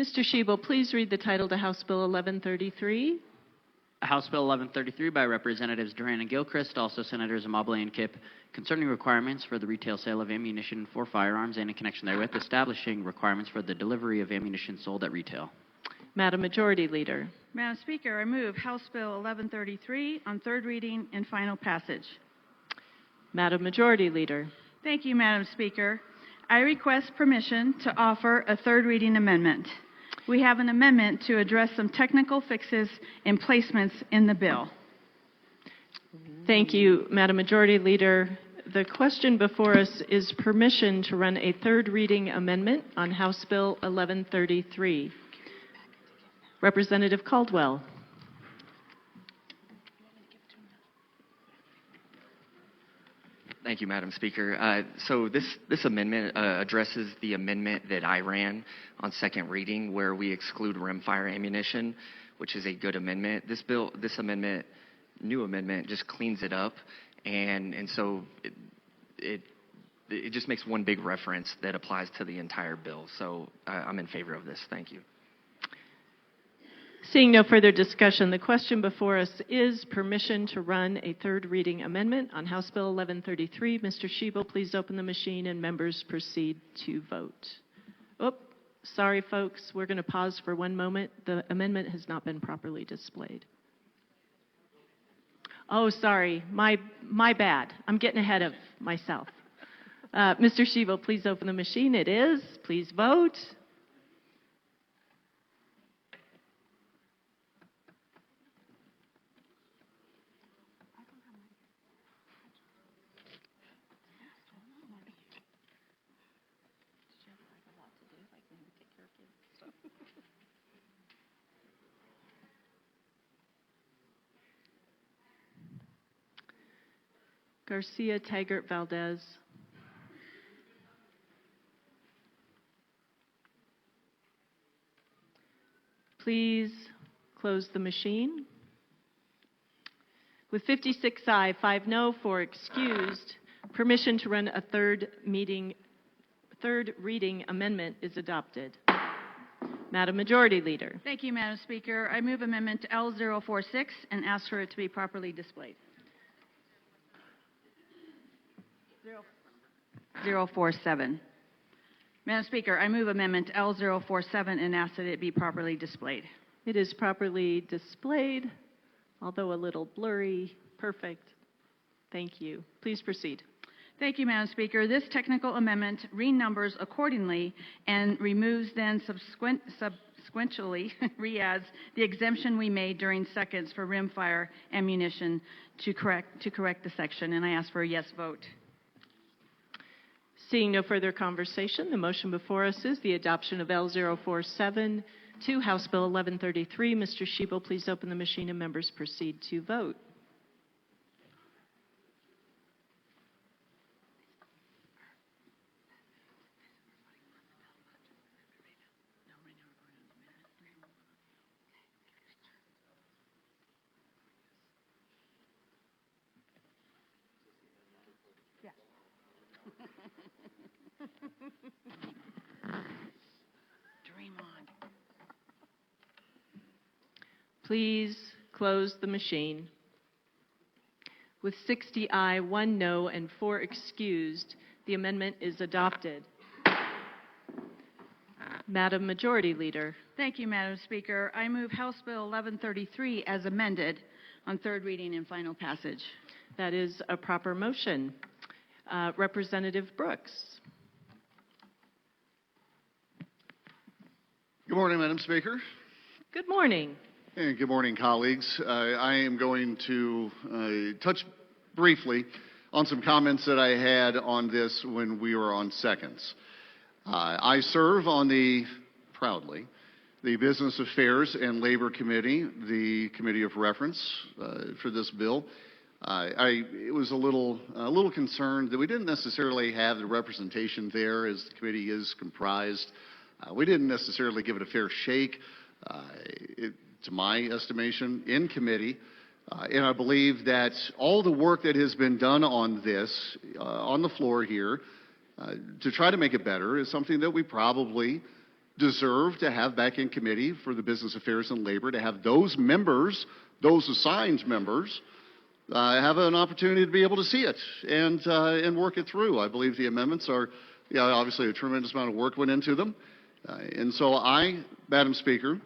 Mr. Schiebel, please read the title to House Bill 1133. House Bill 1133 by Representatives Duran and Gilchrist, also Senators Amabile and Kipp, concerning requirements for the retail sale of ammunition for firearms and in connection therewith, establishing requirements for the delivery of ammunition sold at retail. Madam Majority Leader. Madam Speaker, I move House Bill 1133 on third reading and final passage. Madam Majority Leader. Thank you, Madam Speaker. I request permission to offer a third reading amendment. We have an amendment to address some technical fixes and placements in the bill. Thank you, Madam Majority Leader. The question before us is permission to run a third reading amendment on House Bill 1133. Representative Caldwell. Thank you, Madam Speaker. So this amendment addresses the amendment that I ran on second reading, where we exclude rimfire ammunition, which is a good amendment. This new amendment, just cleans it up, and so it just makes one big reference that applies to the entire bill. So I'm in favor of this. Thank you. Seeing no further discussion, the question before us is permission to run a third reading amendment on House Bill 1133. Mr. Schiebel, please open the machine and members proceed to vote. Oh, sorry, folks. We're going to pause for one moment. The amendment has not been properly displayed. Oh, sorry. My bad. I'm getting ahead of myself. Mr. Schiebel, please open the machine. It is. Please vote. Garcia, Taggart, Valdez. Please close the machine. With 56 aye, 5 no, 4 excused, permission to run a third reading amendment is adopted. Madam Majority Leader. Thank you, Madam Speaker. I move Amendment L046 and ask for it to be properly displayed. 047. Madam Speaker, I move Amendment L047 and ask that it be properly displayed. It is properly displayed, although a little blurry. Perfect. Thank you. Please proceed. Thank you, Madam Speaker. This technical amendment renumbers accordingly and removes then subsequently re-adds the exemption we made during seconds for rimfire ammunition to correct the section, and I ask for a yes vote. Seeing no further conversation, the motion before us is the adoption of L047 to House Bill 1133. Mr. Schiebel, please open the machine and members proceed to vote. Dream on. Please close the machine. With 60 aye, 1 no, and 4 excused, the amendment is adopted. Madam Majority Leader. Thank you, Madam Speaker. I move House Bill 1133 as amended on third reading and final passage. That is a proper motion. Representative Brooks. Good morning, Madam Speaker. Good morning. And good morning, colleagues. I am going to touch briefly on some comments that I had on this when we were on seconds. I serve on proudly, the Business Affairs and Labor Committee, the committee of reference for this bill. I was a little concerned that we didn't necessarily have the representation there as the committee is comprised. We didn't necessarily give it a fair shake, to my estimation, in committee. And I believe that all the work that has been done on this, on the floor here, to try to make it better is something that we probably deserve to have back in committee for the Business Affairs and Labor, to have those members, those assigned members, have an opportunity to be able to see it and work it through. I believe the amendments are, obviously a tremendous amount of work went into them. And so I, Madam Speaker,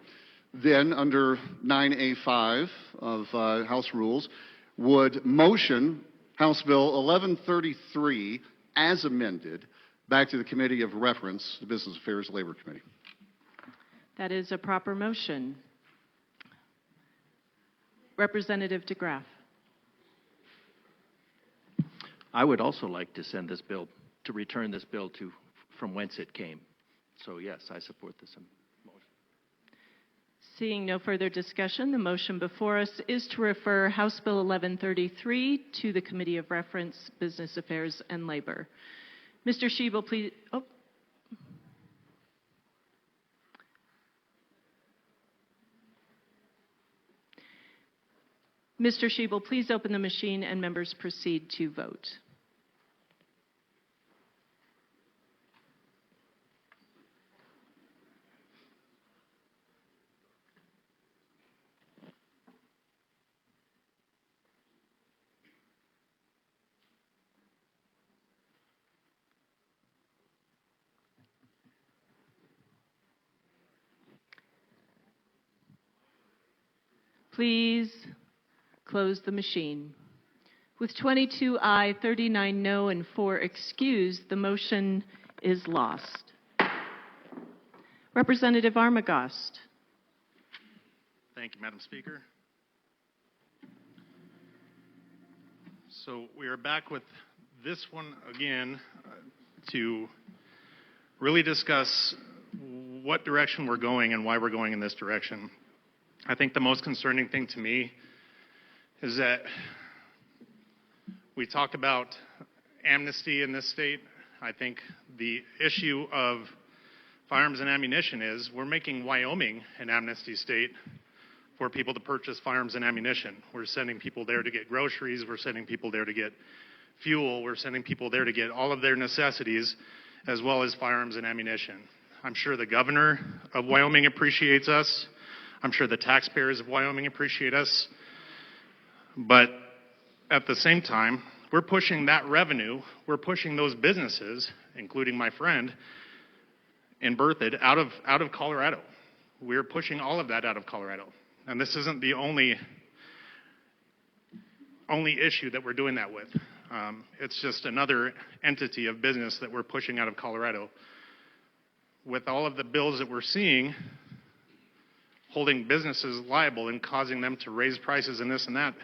then under 9A5 of House Rules, would motion House Bill 1133 as amended back to the Committee of Reference, the Business Affairs and Labor Committee. That is a proper motion. Representative DeGraff. I would also like to send this bill, to return this bill to from whence it came. So yes, I support this motion. Seeing no further discussion, the motion before us is to refer House Bill 1133 to the Committee of Reference, Business Affairs and Labor. Mr. Schiebel, please. Mr. Schiebel, please open the machine and members proceed to vote. Please close the machine. With 22 aye, 39 no, and 4 excused, the motion is lost. Representative Armagost. Thank you, Madam Speaker. So we are back with this one again to really discuss what direction we're going and why we're going in this direction. I think the most concerning thing to me is that we talk about amnesty in this state. I think the issue of firearms and ammunition is we're making Wyoming an amnesty state for people to purchase firearms and ammunition. We're sending people there to get groceries. We're sending people there to get fuel. We're sending people there to get all of their necessities as well as firearms and ammunition. I'm sure the governor of Wyoming appreciates us. I'm sure the taxpayers of Wyoming appreciate us. But at the same time, we're pushing that revenue, we're pushing those businesses, including my friend in Berthoud, out of Colorado. We're pushing all of that out of Colorado. And this isn't the only issue that we're doing that with. It's just another entity of business that we're pushing out of Colorado. With all of the bills that we're seeing, holding businesses liable and causing them to raise prices and this and that,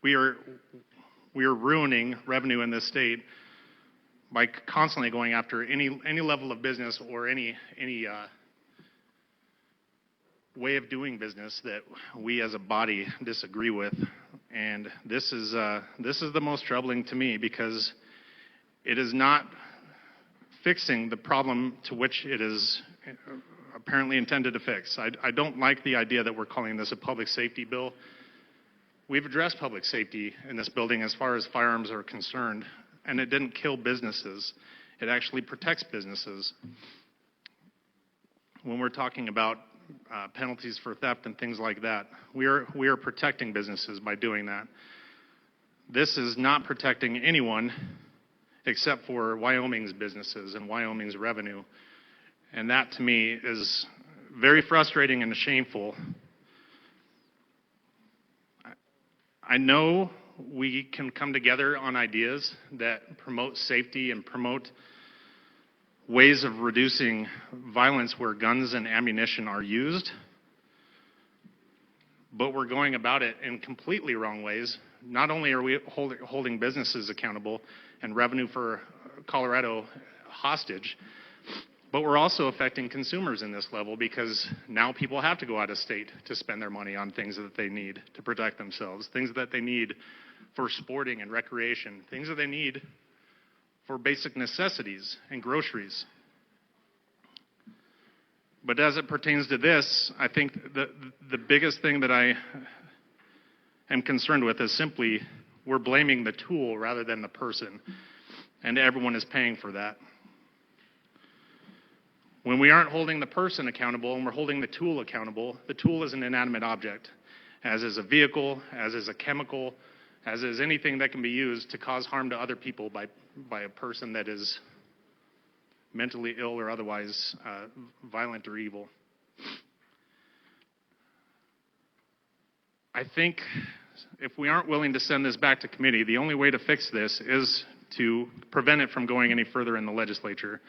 we are ruining revenue in this state by constantly going after any level of business or any way of doing business that we as a body disagree with. And this is the most troubling to me because it is not fixing the problem to which it is apparently intended to fix. I don't like the idea that we're calling this a public safety bill. We've addressed public safety in this building as far as firearms are concerned, and it didn't kill businesses. It actually protects businesses. When we're talking about penalties for theft and things like that, we are protecting businesses by doing that. This is not protecting anyone except for Wyoming's businesses and Wyoming's revenue. And that, to me, is very frustrating and shameful. I know we can come together on ideas that promote safety and promote ways of reducing violence where guns and ammunition are used, but we're going about it in completely wrong ways. Not only are we holding businesses accountable and revenue for Colorado hostage, but we're also affecting consumers in this level because now people have to go out of state to spend their money on things that they need to protect themselves, things that they need for sporting and recreation, things that they need for basic necessities and groceries. But as it pertains to this, I think the biggest thing that I am concerned with is simply we're blaming the tool rather than the person, and everyone is paying for that. When we aren't holding the person accountable and we're holding the tool accountable, the tool is an inanimate object, as is a vehicle, as is a chemical, as is anything that can be used to cause harm to other people by a person that is mentally ill or otherwise violent or evil. I think if we aren't willing to send this back to committee, the only way to fix this is to prevent it from going any further in the legislature.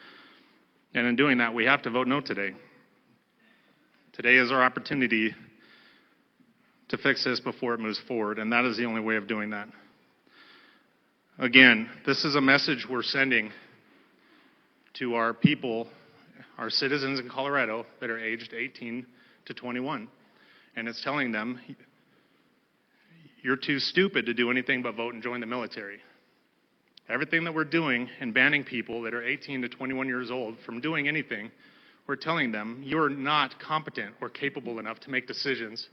And in doing that, we have to vote no today. Today is our opportunity to fix this before it moves forward, and that is the only way of doing that. Again, this is a message we're sending to our people, our citizens in Colorado that are aged 18 to 21. And it's telling them, you're too stupid to do anything but vote and join the military. Everything that we're doing in banning people that are 18 to 21 years old from doing anything, we're telling them, you're not competent or capable enough to make decisions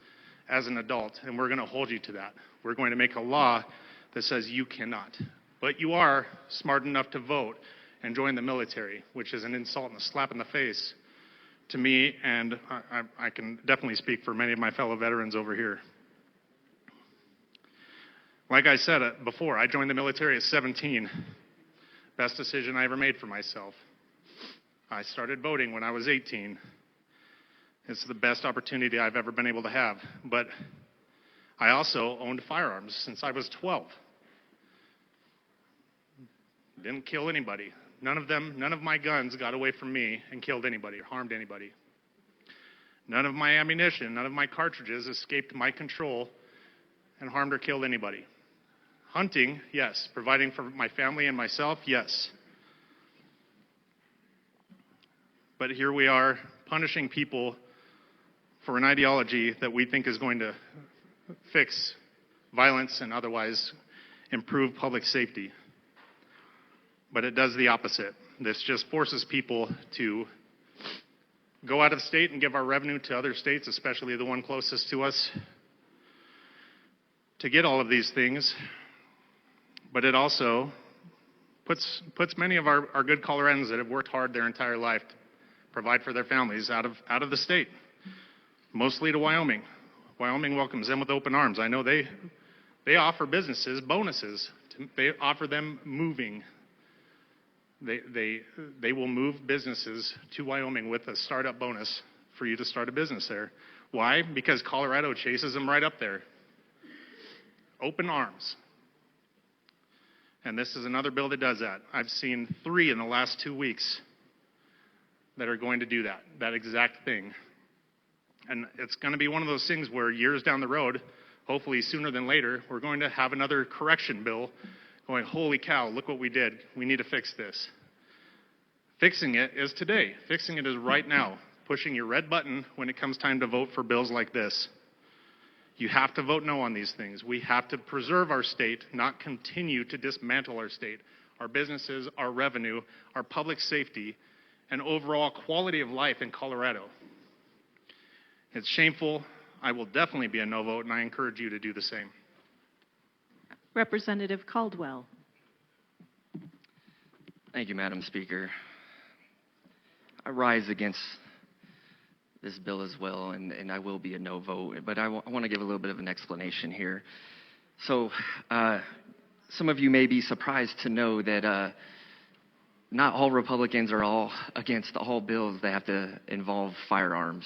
as an adult, and we're going to hold you to that. We're going to make a law that says you cannot. But you are smart enough to vote and join the military, which is an insult and a slap in the face to me, and I can definitely speak for many of my fellow veterans over here. Like I said before, I joined the military at 17. Best decision I ever made for myself. I started voting when I was 18. It's the best opportunity I've ever been able to have. But I also owned firearms since I was 12. Didn't kill anybody. None of my guns got away from me and killed anybody or harmed anybody. None of my ammunition, none of my cartridges escaped my control and harmed or killed anybody. Hunting, yes. Providing for my family and myself, yes. But here we are punishing people for an ideology that we think is going to fix violence and otherwise improve public safety. But it does the opposite. This just forces people to go out of state and give our revenue to other states, especially the one closest to us, to get all of these things. But it also puts many of our good Coloradans that have worked hard their entire life to provide for their families out of the state, mostly to Wyoming. Wyoming welcomes them with open arms. I know they offer businesses bonuses. They offer them moving. They will move businesses to Wyoming with a startup bonus for you to start a business there. Why? Because Colorado chases them right up there. Open arms. And this is another bill that does that. I've seen 3 in the last 2 weeks that are going to do that exact thing. And it's going to be one of those things where years down the road, hopefully sooner than later, we're going to have another correction bill going, holy cow, look what we did. We need to fix this. Fixing it is today. Fixing it is right now. Pushing your red button when it comes time to vote for bills like this. You have to vote no on these things. We have to preserve our state, not continue to dismantle our state, our businesses, our revenue, our public safety, and overall quality of life in Colorado. It's shameful. I will definitely be a no vote, and I encourage you to do the same. Representative Caldwell. Thank you, Madam Speaker. I rise against this bill as well, and I will be a no vote, but I want to give a little bit of an explanation here. So some of you may be surprised to know that not all Republicans are all against all bills that have to involve firearms.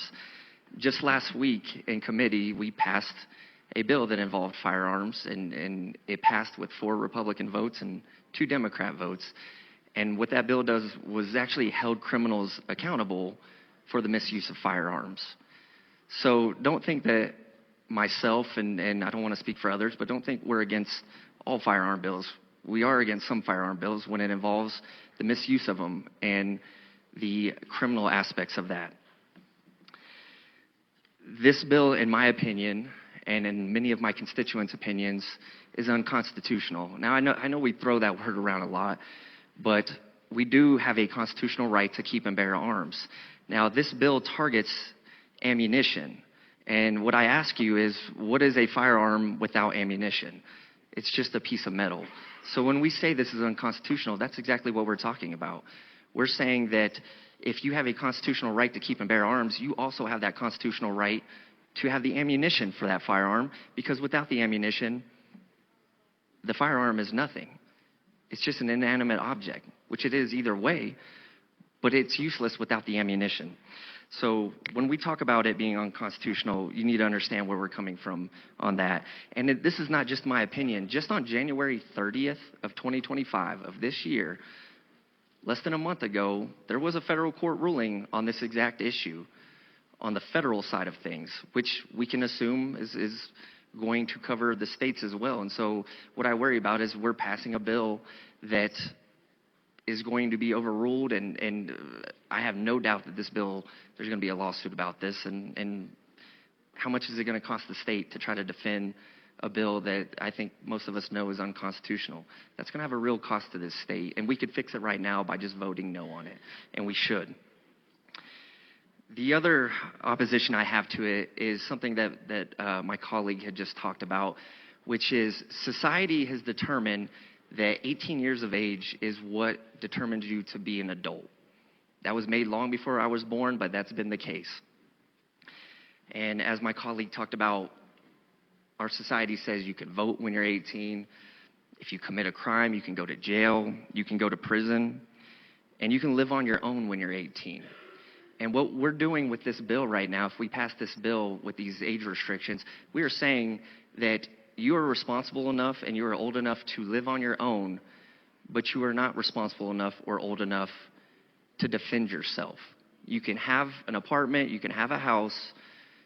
Just last week in committee, we passed a bill that involved firearms, and it passed with 4 Republican votes and 2 Democrat votes. And what that bill does was actually held criminals accountable for the misuse of firearms. So don't think that myself, and I don't want to speak for others, but don't think we're against all firearm bills. We are against some firearm bills when it involves the misuse of them and the criminal aspects of that. This bill, in my opinion, and in many of my constituents' opinions, is unconstitutional. Now, I know we throw that word around a lot, but we do have a constitutional right to keep and bear arms. Now, this bill targets ammunition, and what I ask you is, what is a firearm without ammunition? It's just a piece of metal. So when we say this is unconstitutional, that's exactly what we're talking about. We're saying that if you have a constitutional right to keep and bear arms, you also have that constitutional right to have the ammunition for that firearm, because without the ammunition, the firearm is nothing. It's just an inanimate object, which it is either way, but it's useless without the ammunition. So when we talk about it being unconstitutional, you need to understand where we're coming from on that. And this is not just my opinion. Just on January 30th of 2025 of this year, less than a month ago, there was a federal court ruling on this exact issue on the federal side of things, which we can assume is going to cover the states as well. And so what I worry about is we're passing a bill that is going to be overruled, and I have no doubt that this bill, there's going to be a lawsuit about this, and how much is it going to cost the state to try to defend a bill that I think most of us know is unconstitutional? That's going to have a real cost to this state, and we could fix it right now by just voting no on it, and we should. The other opposition I have to it is something that my colleague had just talked about, which is society has determined that 18 years of age is what determines you to be an adult. That was made long before I was born, but that's been the case. And as my colleague talked about, our society says you can vote when you're 18. If you commit a crime, you can go to jail, you can go to prison, and you can live on your own when you're 18. And what we're doing with this bill right now, if we pass this bill with these age restrictions, we are saying that you are responsible enough and you are old enough to live on your own, but you are not responsible enough or old enough to defend yourself. You can have an apartment, you can have a house,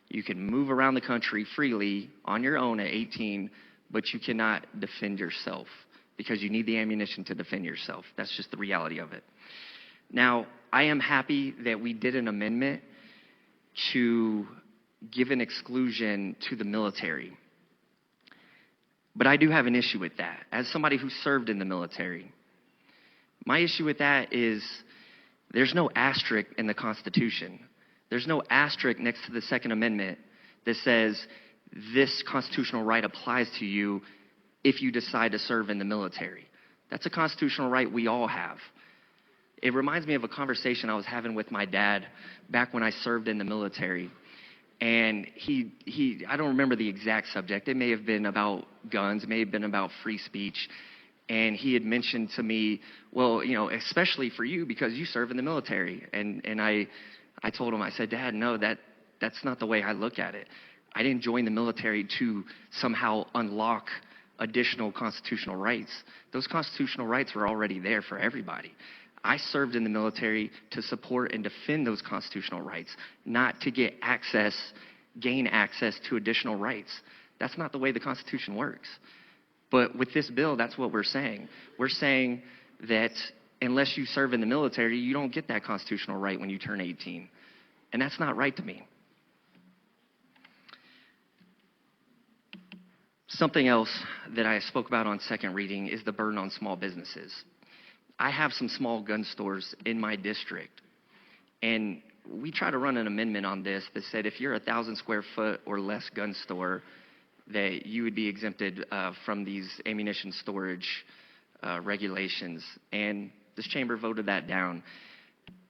you can move around the country freely on your own at 18, but you cannot defend yourself because you need the ammunition to defend yourself. That's just the reality of it. Now, I am happy that we did an amendment to give an exclusion to the military. But I do have an issue with that. As somebody who served in the military, my issue with that is there's no asterisk in the Constitution. There's no asterisk next to the Second Amendment that says this constitutional right applies to you if you decide to serve in the military. That's a constitutional right we all have. It reminds me of a conversation I was having with my dad back when I served in the military. And I don't remember the exact subject. It may have been about guns, it may have been about free speech. And he had mentioned to me, well, especially for you because you serve in the military. And I told him, I said, Dad, no, that's not the way I look at it. I didn't join the military to somehow unlock additional constitutional rights. Those constitutional rights were already there for everybody. I served in the military to support and defend those constitutional rights, not to gain access to additional rights. That's not the way the Constitution works. But with this bill, that's what we're saying. We're saying that unless you serve in the military, you don't get that constitutional right when you turn 18. And that's not right to me. Something else that I spoke about on second reading is the burden on small businesses. I have some small gun stores in my district, and we try to run an amendment on this that said if you're a 1,000 square foot or less gun store, that you would be exempted from these ammunition storage regulations, and this chamber voted that down.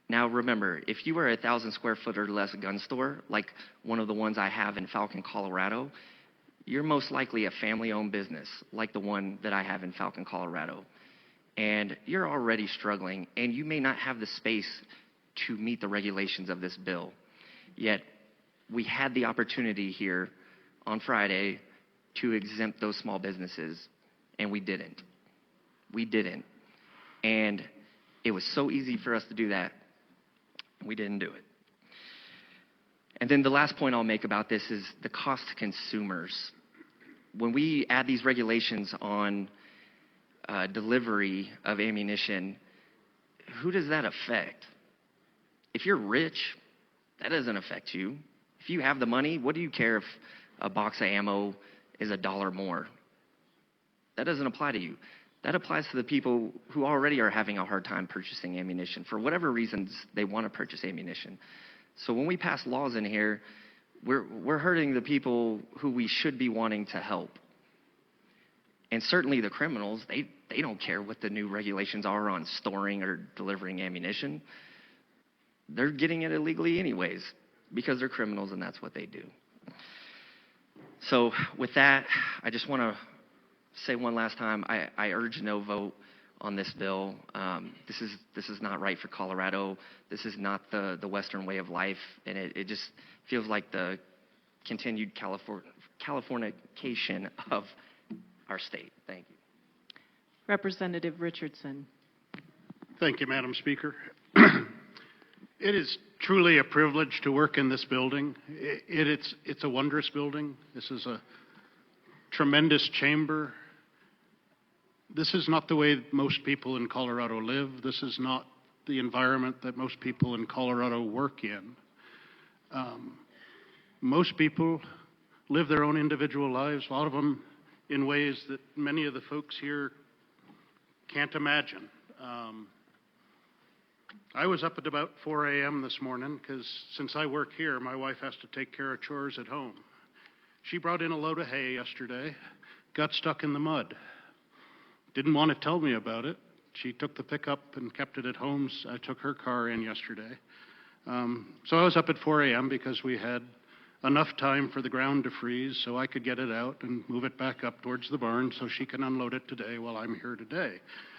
Now remember, if you are a 1,000 square foot or less gun store, like one of the ones I have in Falcon, Colorado, you're most likely a family-owned business, like the one that I have in Falcon, Colorado. And you're already struggling, and you may not have the space to meet the regulations of this bill. Yet, we had the opportunity here on Friday to exempt those small businesses, and we didn't. We didn't. And it was so easy for us to do that, we didn't do it. And then the last point I'll make about this is the cost to consumers. When we add these regulations on delivery of ammunition, who does that affect? If you're rich, that doesn't affect you. If you have the money, what do you care if a box of ammo is $1 more? That doesn't apply to you. That applies to the people who already are having a hard time purchasing ammunition for whatever reasons they want to purchase ammunition. So when we pass laws in here, we're hurting the people who we should be wanting to help. And certainly the criminals, they don't care what the new regulations are on storing or delivering ammunition. they're getting it illegally anyways because they're criminals and that's what they do. So with that, I just want to say one last time, I urge no vote on this bill. This is not right for Colorado. This is not the Western way of life, and it just feels like the continued Californication of our state. Thank you. Representative Richardson. Thank you, Madam Speaker. It is truly a privilege to work in this building. It's a wondrous building. This is a tremendous chamber. This is not the way most people in Colorado live. This is not the environment that most people in Colorado work in. Most people live their own individual lives, a lot of them in ways that many of the folks here can't imagine. I was up at about 4 a.m. this morning because since I work here, my wife has to take care of chores at home. She brought in a load of hay yesterday, got stuck in the mud. Didn't want to tell me about it. She took the pickup and kept it at home. I took her car in yesterday. So I was up at 4 a.m. because we had enough time for the ground to freeze so I could get it out and move it back up towards the barn so she can unload it today while I'm here today.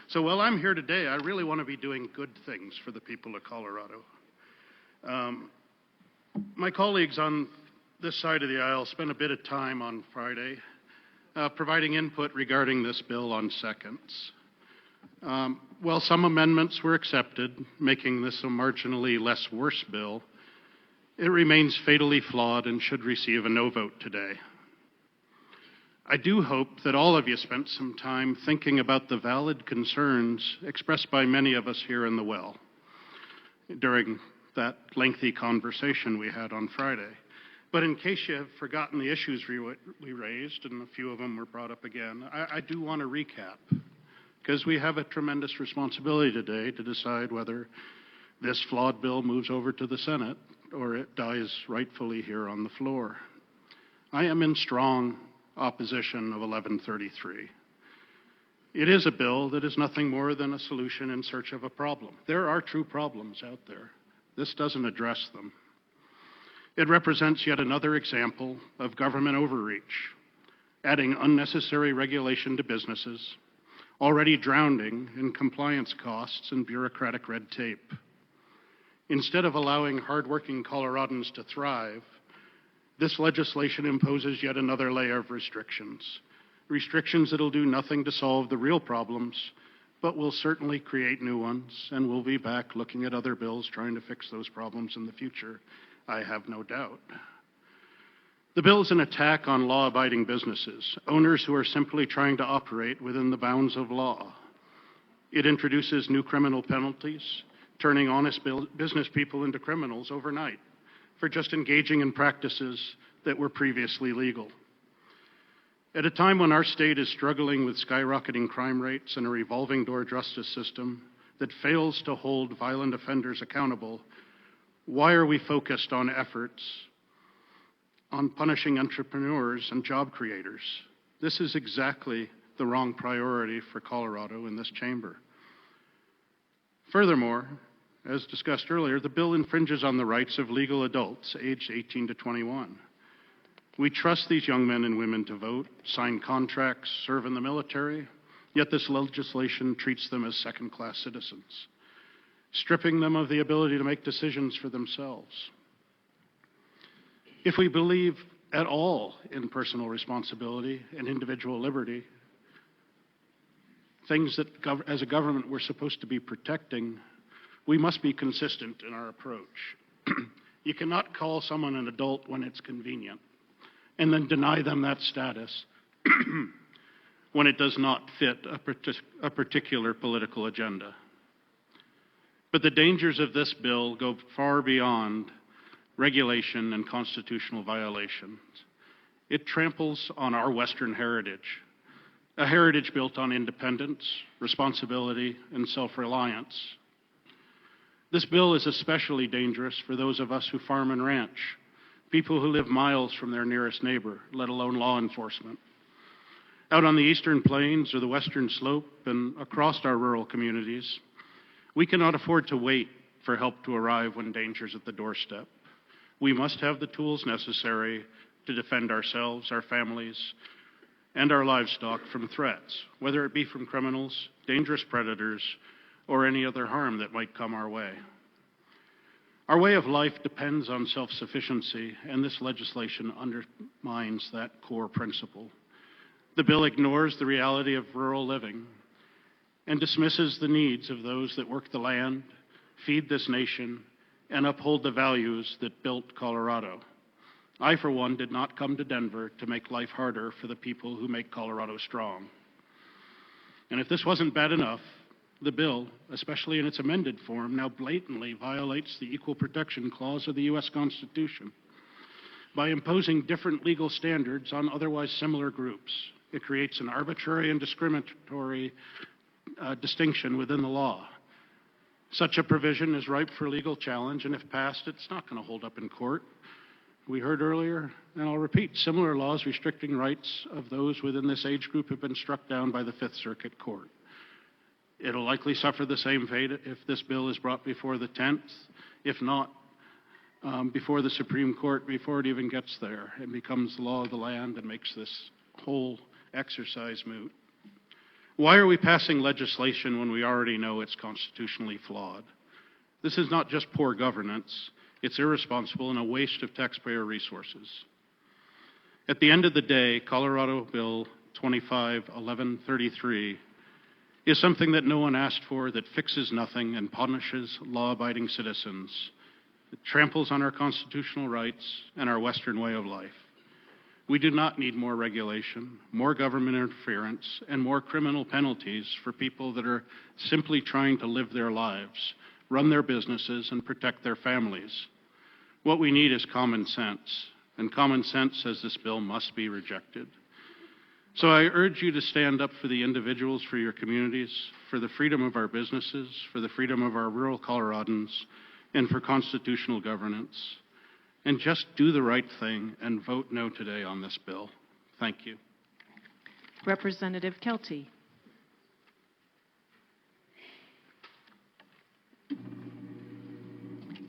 So while I'm here today, I really want to be doing good things for the people of Colorado. My colleagues on this side of the aisle spent a bit of time on Friday providing input regarding this bill on seconds. While some amendments were accepted, making this a marginally less worse bill, it remains fatally flawed and should receive a no vote today. I do hope that all of you spent some time thinking about the valid concerns expressed by many of us here in the well during that lengthy conversation we had on Friday. But in case you have forgotten the issues we raised, and a few of them were brought up again, I do want to recap, because we have a tremendous responsibility today to decide whether this flawed bill moves over to the Senate or it dies rightfully here on the floor. I am in strong opposition of 1133. It is a bill that is nothing more than a solution in search of a problem. There are true problems out there. This doesn't address them. It represents yet another example of government overreach, adding unnecessary regulation to businesses, already drowning in compliance costs and bureaucratic red tape. Instead of allowing hardworking Coloradans to thrive, this legislation imposes yet another layer of restrictions. Restrictions that will do nothing to solve the real problems, but will certainly create new ones, and we'll be back looking at other bills trying to fix those problems in the future, I have no doubt. The bill is an attack on law-abiding businesses, owners who are simply trying to operate within the bounds of law. It introduces new criminal penalties, turning honest business people into criminals overnight for just engaging in practices that were previously legal. At a time when our state is struggling with skyrocketing crime rates and a revolving door justice system that fails to hold violent offenders accountable, why are we focused on efforts on punishing entrepreneurs and job creators? This is exactly the wrong priority for Colorado in this chamber. Furthermore, as discussed earlier, the bill infringes on the rights of legal adults aged 18 to 21. We trust these young men and women to vote, sign contracts, serve in the military, yet this legislation treats them as second-class citizens, stripping them of the ability to make decisions for themselves. If we believe at all in personal responsibility and individual liberty, things that as a government we're supposed to be protecting, we must be consistent in our approach. You cannot call someone an adult when it's convenient and then deny them that status when it does not fit a particular political agenda. But the dangers of this bill go far beyond regulation and constitutional violations. It tramples on our Western heritage, a heritage built on independence, responsibility, and self-reliance. This bill is especially dangerous for those of us who farm and ranch, people who live miles from their nearest neighbor, let alone law enforcement. Out on the eastern plains or the western slope and across our rural communities, we cannot afford to wait for help to arrive when danger's at the doorstep. We must have the tools necessary to defend ourselves, our families, and our livestock from threats, whether it be from criminals, dangerous predators, or any other harm that might come our way. Our way of life depends on self-sufficiency, and this legislation undermines that core principle. The bill ignores the reality of rural living and dismisses the needs of those that work the land, feed this nation, and uphold the values that built Colorado. I, for one, did not come to Denver to make life harder for the people who make Colorado strong. And if this wasn't bad enough, the bill, especially in its amended form, now blatantly violates the Equal Protection Clause of the U.S. Constitution by imposing different legal standards on otherwise similar groups. It creates an arbitrary and discriminatory distinction within the law. Such a provision is ripe for legal challenge, and if passed, it's not going to hold up in court. We heard earlier, and I'll repeat, similar laws restricting rights of those within this age group have been struck down by the Fifth Circuit Court. It'll likely suffer the same fate if this bill is brought before the 10th, if not before the Supreme Court, before it even gets there. It becomes the law of the land and makes this whole exercise moot. Why are we passing legislation when we already know it's constitutionally flawed? This is not just poor governance. It's irresponsible and a waste of taxpayer resources. At the end of the day, Colorado Bill 25-1133 is something that no one asked for, that fixes nothing and punishes law-abiding citizens. It tramples on our constitutional rights and our Western way of life. We do not need more regulation, more government interference, and more criminal penalties for people that are simply trying to live their lives, run their businesses, and protect their families. What we need is common sense, and common sense says this bill must be rejected. So I urge you to stand up for the individuals, for your communities, for the freedom of our businesses, for the freedom of our rural Coloradans, and for constitutional governance. And just do the right thing and vote no today on this bill. Thank you. Representative Kelty.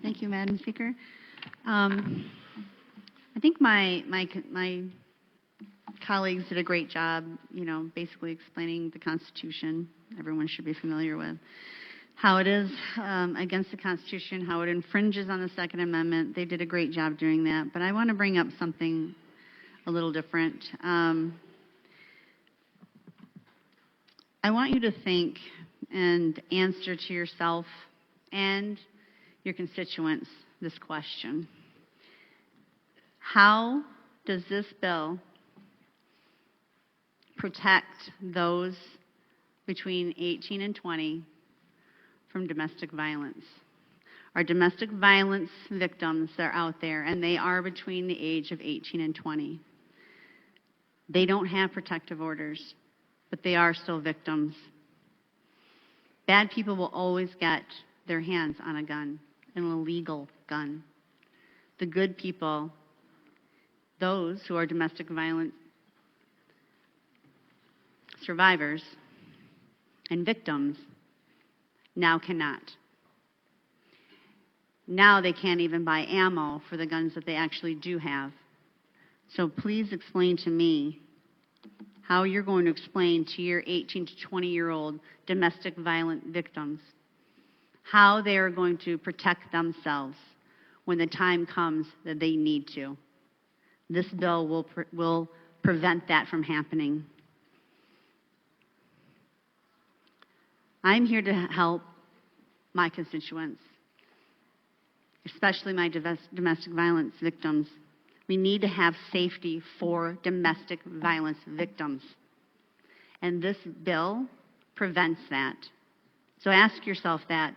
Thank you, Madam Speaker. I think my colleagues did a great job, basically explaining the Constitution. Everyone should be familiar with how it is against the Constitution, how it infringes on the Second Amendment. They did a great job doing that. But I want to bring up something a little different. I want you to think and answer to yourself and your constituents this question. How does this bill protect those between 18 and 20 from domestic violence? Our domestic violence victims are out there, and they are between the age of 18 and 20. They don't have protective orders, but they are still victims. Bad people will always get their hands on a gun, an illegal gun. The good people, those who are domestic violence survivors and victims, now cannot. Now they can't even buy ammo for the guns that they actually do have. So please explain to me how you're going to explain to your 18 to 20-year-old domestic violent victims how they are going to protect themselves when the time comes that they need to. This bill will prevent that from happening. I'm here to help my constituents, especially my domestic violence victims. We need to have safety for domestic violence victims. And this bill prevents that. So ask yourself that.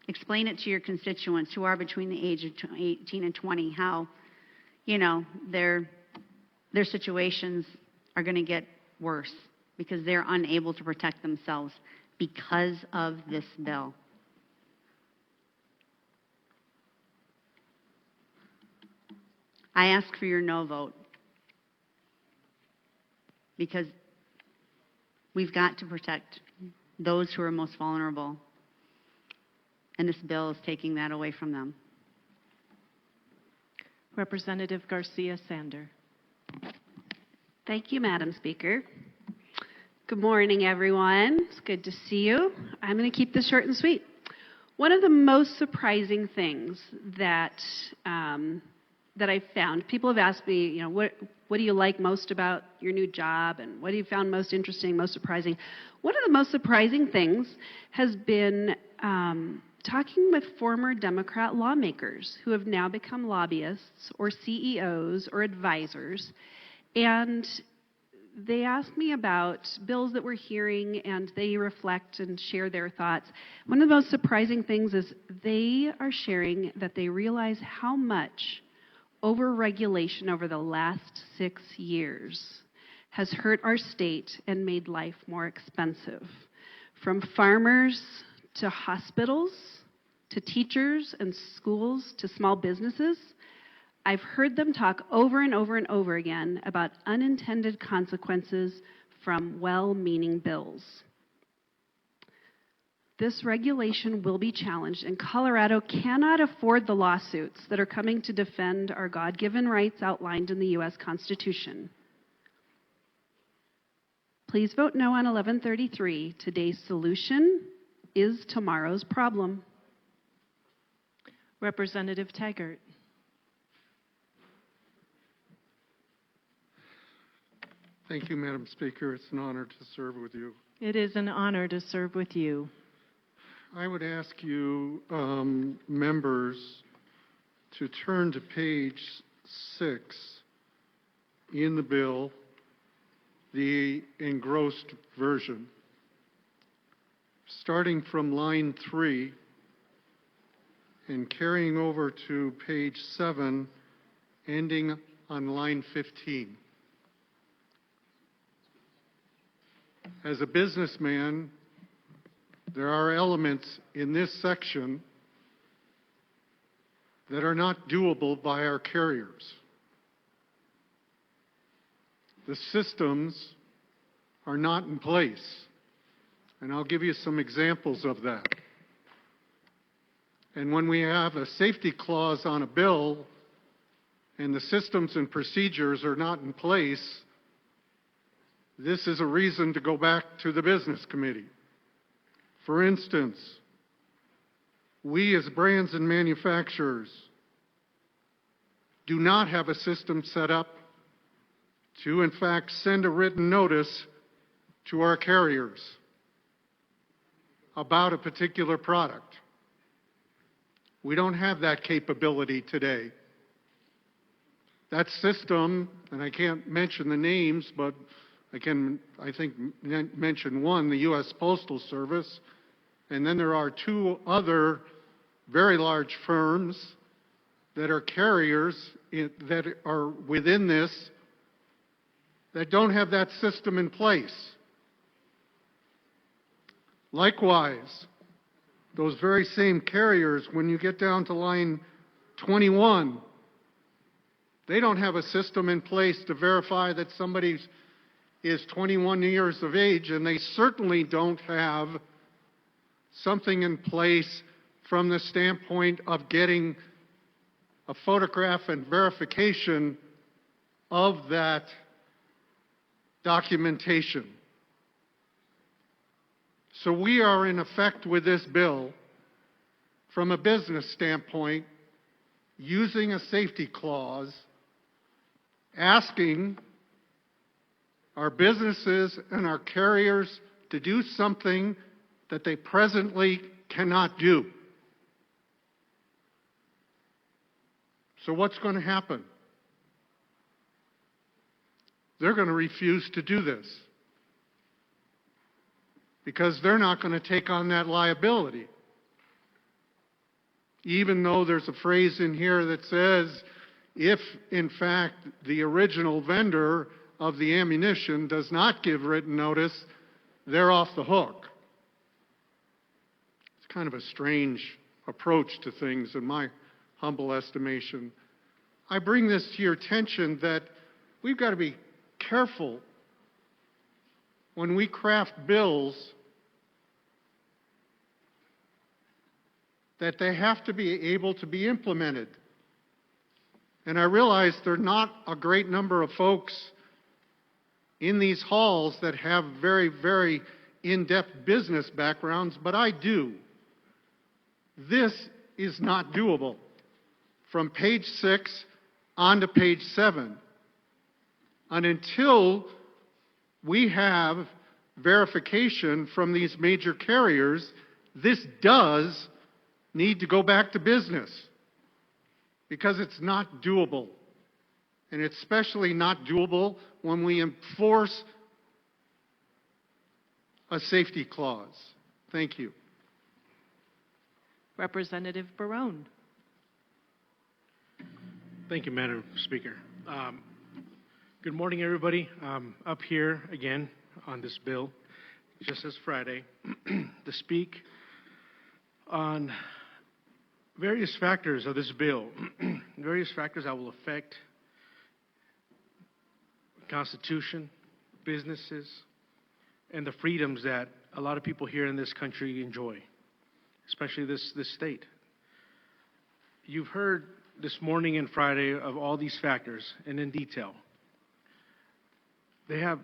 Explain it to your constituents who are between the age of 18 and 20, how, their situations are going to get worse because they're unable to protect themselves because of this bill. I ask for your no vote because we've got to protect those who are most vulnerable. and this bill is taking that away from them. Representative Garcia Sander. Thank you, Madam Speaker. Good morning, everyone. It's good to see you. I'm going to keep this short and sweet. One of the most surprising things that I found, people have asked me, what do you like most about your new job, and what have you found most interesting, most surprising? One of the most surprising things has been talking with former Democrat lawmakers who have now become lobbyists or CEOs or advisors, and they ask me about bills that we're hearing, and they reflect and share their thoughts. One of the most surprising things is they are sharing that they realize how much overregulation over the last 6 years has hurt our state and made life more expensive. From farmers to hospitals, to teachers and schools, to small businesses, I've heard them talk over and over and over again about unintended consequences from well-meaning bills. This regulation will be challenged, and Colorado cannot afford the lawsuits that are coming to defend our God-given rights outlined in the U.S. Constitution. Please vote no on 1133. Today's solution is tomorrow's problem. Representative Taggart. Thank you, Madam Speaker. It's an honor to serve with you. It is an honor to serve with you. I would ask you, members, to turn to page 6 in the bill, the engrossed version. Starting from line 3 and carrying over to page 7, ending on line 15. As a businessman, there are elements in this section that are not doable by our carriers. The systems are not in place, and I'll give you some examples of that. And when we have a safety clause on a bill and the systems and procedures are not in place, this is a reason to go back to the Business Committee. For instance, we as brands and manufacturers do not have a system set up to, in fact, send a written notice to our carriers about a particular product. We don't have that capability today. That system, and I can't mention the names, but I can, I think, mention one, the U.S. Postal Service, and then there are 2 other very large firms that are carriers that are within this that don't have that system in place. Likewise, those very same carriers, when you get down to line 21, they don't have a system in place to verify that somebody is 21 years of age, and they certainly don't have something in place from the standpoint of getting a photograph and verification of that documentation. So we are in effect with this bill, from a business standpoint, using a safety clause, asking our businesses and our carriers to do something that they presently cannot do. So what's going to happen? They're going to refuse to do this because they're not going to take on that liability. Even though there's a phrase in here that says, if in fact the original vendor of the ammunition does not give written notice, they're off the hook. It's kind of a strange approach to things in my humble estimation. I bring this to your attention that we've got to be careful when we craft bills that they have to be able to be implemented. And I realize there are not a great number of folks in these halls that have very, very in-depth business backgrounds, but I do. This is not doable. From page 6 on to page 7. And until we have verification from these major carriers, this does need to go back to business because it's not doable. And it's especially not doable when we enforce a safety clause. Thank you. Representative Barone. Thank you, Madam Speaker. Good morning, everybody. Up here again on this bill, just as Friday, to speak on various factors of this bill, various factors that will affect the Constitution, businesses, and the freedoms that a lot of people here in this country enjoy, especially this state. You've heard this morning and Friday of all these factors and in detail. They have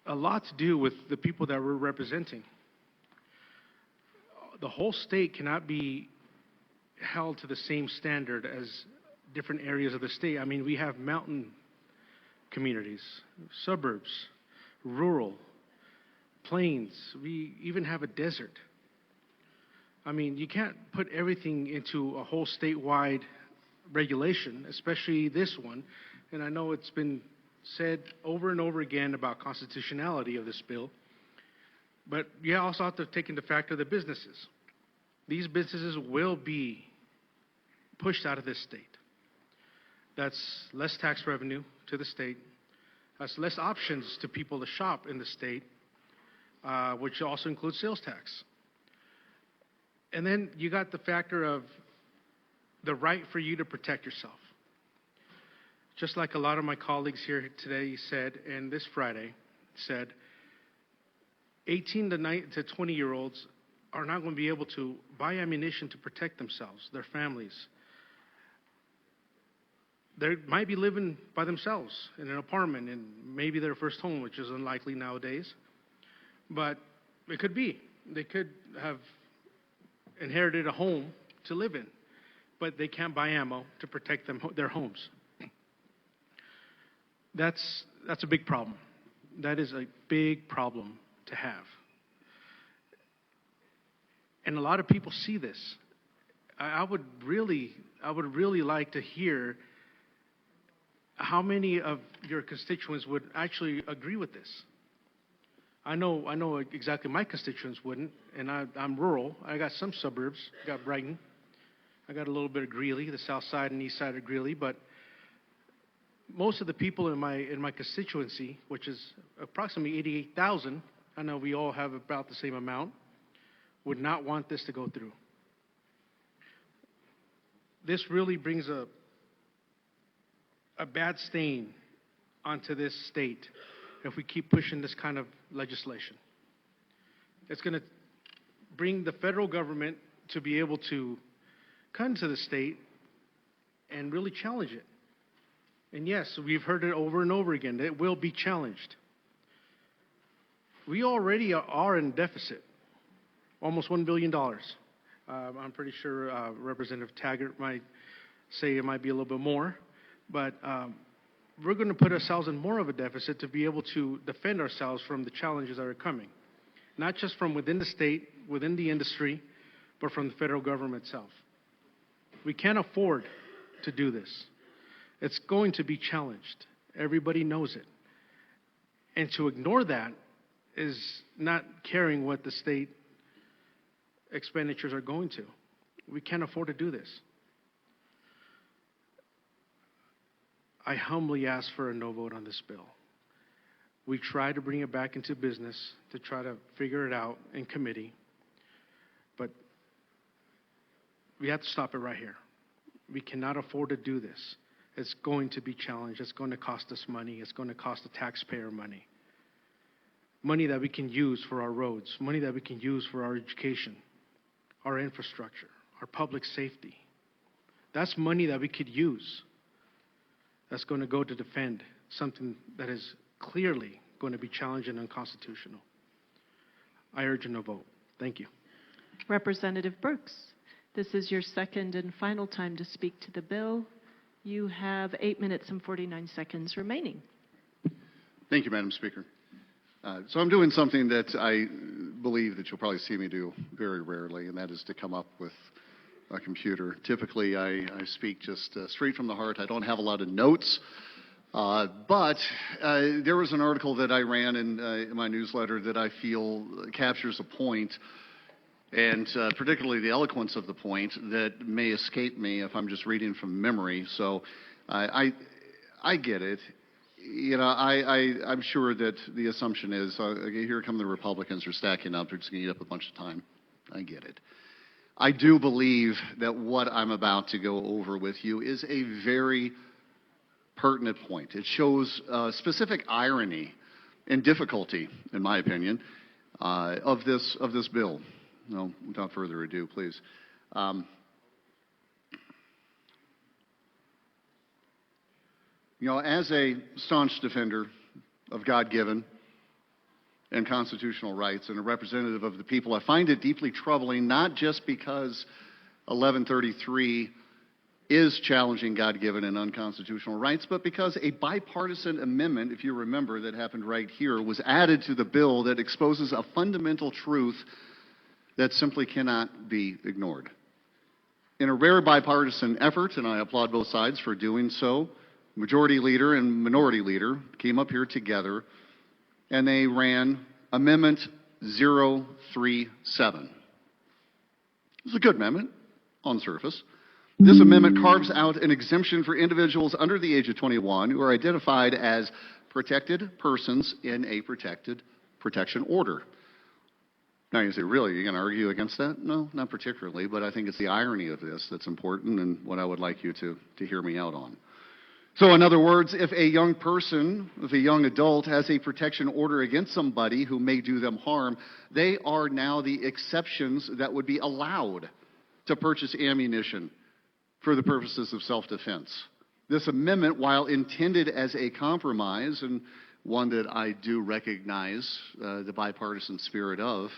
a lot to do with the people that we're representing. The whole state cannot be held to the same standard as different areas of the state. I mean, we have mountain communities, suburbs, rural, plains. We even have a desert. I mean, you can't put everything into a whole statewide regulation, especially this one. And I know it's been said over and over again about constitutionality of this bill. But you also have to take into factor the businesses. These businesses will be pushed out of this state. That's less tax revenue to the state. That's less options to people to shop in the state, which also includes sales tax. And then you got the factor of the right for you to protect yourself. Just like a lot of my colleagues here today said, and this Friday said, 18 to 20-year-olds are not going to be able to buy ammunition to protect themselves, their families. They might be living by themselves in an apartment in maybe their first home, which is unlikely nowadays. But it could be. They could have inherited a home to live in, but they can't buy ammo to protect their homes. That's a big problem. That is a big problem to have. And a lot of people see this. I would really like to hear how many of your constituents would actually agree with this. I know exactly my constituents wouldn't, and I'm rural. I got some suburbs. I got Brighton. I got a little bit of Greeley, the south side and east side of Greeley, but most of the people in my constituency, which is approximately 88,000, I know we all have about the same amount, would not want this to go through. This really brings a bad stain onto this state if we keep pushing this kind of legislation. It's going to bring the federal government to be able to come to the state and really challenge it. And yes, we've heard it over and over again. It will be challenged. We already are in deficit, almost $1 billion. I'm pretty sure Representative Taggart might say it might be a little bit more, but we're going to put ourselves in more of a deficit to be able to defend ourselves from the challenges that are coming, not just from within the state, within the industry, but from the federal government itself. We can't afford to do this. It's going to be challenged. Everybody knows it. And to ignore that is not caring what the state expenditures are going to. We can't afford to do this. I humbly ask for a no vote on this bill. We tried to bring it back into business to try to figure it out in committee, but we have to stop it right here. We cannot afford to do this. It's going to be challenged. It's going to cost us money. It's going to cost the taxpayer money. Money that we can use for our roads, money that we can use for our education, our infrastructure, our public safety. That's money that we could use. That's going to go to defend something that is clearly going to be challenged and unconstitutional. I urge a no vote. Thank you. Representative Brooks, this is your second and final time to speak to the bill. You have 8 minutes and 49 seconds remaining. Thank you, Madam Speaker. So I'm doing something that I believe that you'll probably see me do very rarely, and that is to come up with a computer. Typically, I speak just straight from the heart. I don't have a lot of notes, but there was an article that I ran in my newsletter that I feel captures a point, and particularly the eloquence of the point that may escape me if I'm just reading from memory. So I get it. You know, I'm sure that the assumption is, here come the Republicans are stacking up, they're just going to eat up a bunch of time. I get it. I do believe that what I'm about to go over with you is a very pertinent point. It shows specific irony and difficulty, in my opinion, of this bill. No, without further ado, please. You know, as a staunch defender of God-given and constitutional rights and a representative of the people, I find it deeply troubling, not just because 1133 is challenging God-given and unconstitutional rights, but because a bipartisan amendment, if you remember, that happened right here, was added to the bill that exposes a fundamental truth that simply cannot be ignored. In a rare bipartisan effort, and I applaud both sides for doing so, Majority Leader and Minority Leader came up here together and they ran Amendment 037. It's a good amendment on the surface. This amendment carves out an exemption for individuals under the age of 21 who are identified as protected persons in a protection order. Now you say, really, you're going to argue against that? No, not particularly, but I think it's the irony of this that's important and what I would like you to hear me out on. So in other words, if a young person, if a young adult has a protection order against somebody who may do them harm, they are now the exceptions that would be allowed to purchase ammunition for the purposes of self-defense. This amendment, while intended as a compromise, and one that I do recognize the bipartisan spirit of,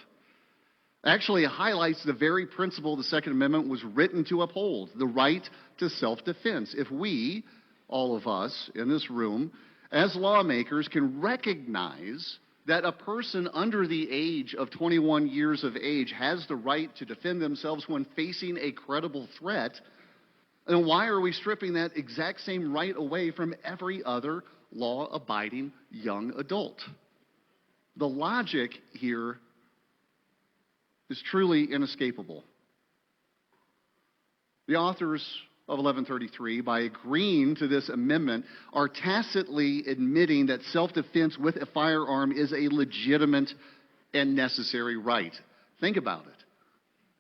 actually highlights the very principle the Second Amendment was written to uphold, the right to self-defense. If we, all of us in this room, as lawmakers, can recognize that a person under the age of 21 years of age has the right to defend themselves when facing a credible threat, then why are we stripping that exact same right away from every other law-abiding young adult? The logic here is truly inescapable. The authors of 1133, by agreeing to this amendment, are tacitly admitting that self-defense with a firearm is a legitimate and necessary right. Think about it.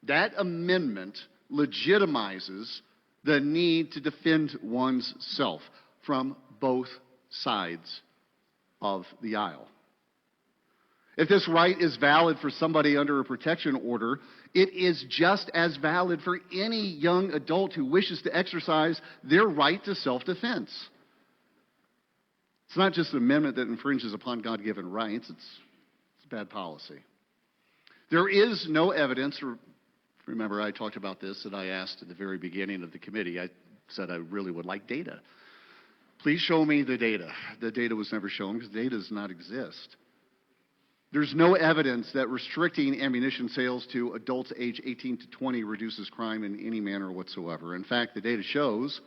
That amendment legitimizes the need to defend one's self from both sides of the aisle. If this right is valid for somebody under a protection order, it is just as valid for any young adult who wishes to exercise their right to self-defense. It's not just an amendment that infringes upon God-given rights, it's bad policy. There is no evidence, remember I talked about this, that I asked at the very beginning of the committee. I said I really would like data. Please show me the data. The data was never shown because data does not exist. There's no evidence that restricting ammunition sales to adults age 18 to 20 reduces crime in any manner whatsoever. In fact, the data shows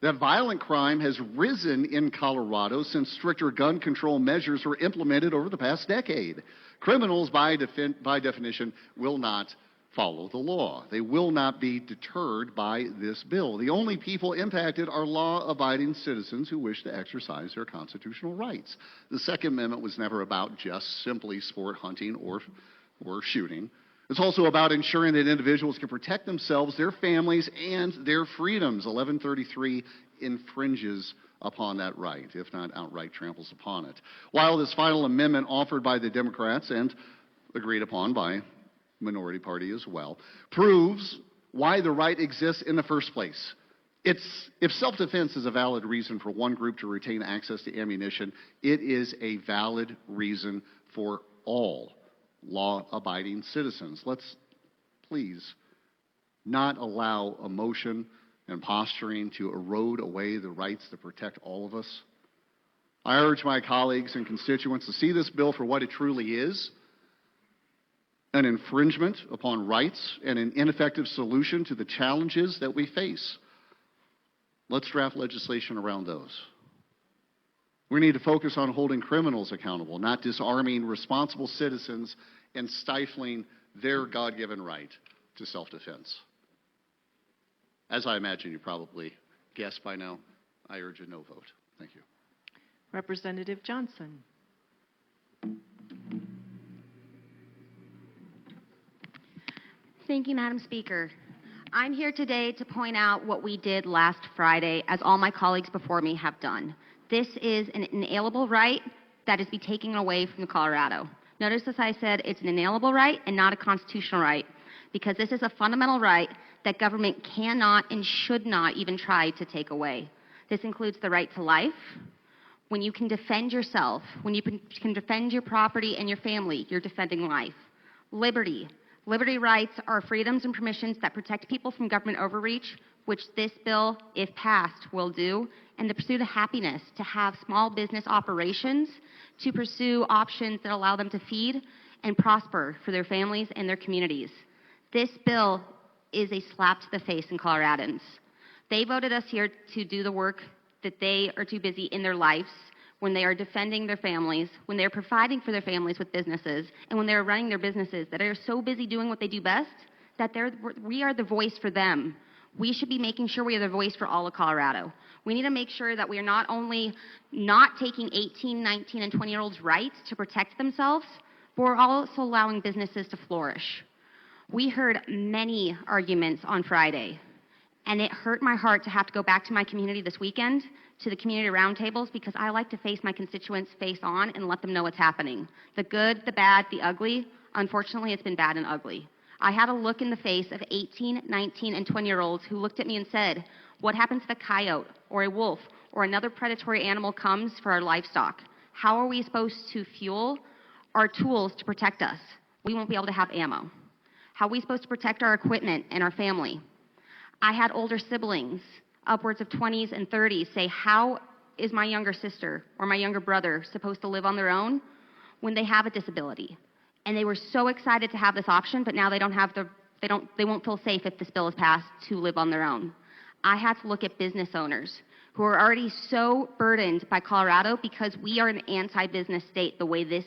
that violent crime has risen in Colorado since stricter gun control measures were implemented over the past decade. Criminals, by definition, will not follow the law. They will not be deterred by this bill. The only people impacted are law-abiding citizens who wish to exercise their constitutional rights. The Second Amendment was never about just simply sport hunting or shooting. It's also about ensuring that individuals can protect themselves, their families, and their freedoms. 1133 infringes upon that right, if not outright tramples upon it. While this final amendment offered by the Democrats and agreed upon by minority party as well, proves why the right exists in the first place. If self-defense is a valid reason for one group to retain access to ammunition, it is a valid reason for all law-abiding citizens. Let's please not allow emotion and posturing to erode away the rights that protect all of us. I urge my colleagues and constituents to see this bill for what it truly is, an infringement upon rights and an ineffective solution to the challenges that we face. Let's draft legislation around those. We need to focus on holding criminals accountable, not disarming responsible citizens and stifling their God-given right to self-defense. As I imagine you probably guessed by now, I urge a no vote. Thank you. Representative Johnson. Thank you, Madam Speaker. I'm here today to point out what we did last Friday, as all my colleagues before me have done. This is an inalienable right that is be taken away from Colorado. Notice as I said, it's an inalienable right and not a constitutional right, because this is a fundamental right that government cannot and should not even try to take away. This includes the right to life. When you can defend yourself, when you can defend your property and your family, you're defending life. Liberty. Liberty rights are freedoms and permissions that protect people from government overreach, which this bill, if passed, will do, and the pursuit of happiness, to have small business operations, to pursue options that allow them to feed and prosper for their families and their communities. This bill is a slap to the face in Coloradans. They voted us here to do the work that they are too busy in their lives, when they are defending their families, when they're providing for their families with businesses, and when they're running their businesses, that are so busy doing what they do best, that we are the voice for them. We should be making sure we are the voice for all of Colorado. We need to make sure that we are not only not taking 18, 19, and 20-year-olds' rights to protect themselves, but we're also allowing businesses to flourish. We heard many arguments on Friday, and it hurt my heart to have to go back to my community this weekend, to the community roundtables, because I like to face my constituents face on and let them know what's happening. The good, the bad, the ugly. Unfortunately, it's been bad and ugly. I had a look in the face of 18, 19, and 20-year-olds who looked at me and said, what happens if a coyote or a wolf or another predatory animal comes for our livestock? How are we supposed to fuel our tools to protect us? We won't be able to have ammo. How are we supposed to protect our equipment and our family? I had older siblings, upwards of 20s and 30s, say, how is my younger sister or my younger brother supposed to live on their own when they have a disability? And they were so excited to have this option, but now they won't feel safe if this bill is passed to live on their own. I had to look at business owners who are already so burdened by Colorado because we are an anti-business state the way this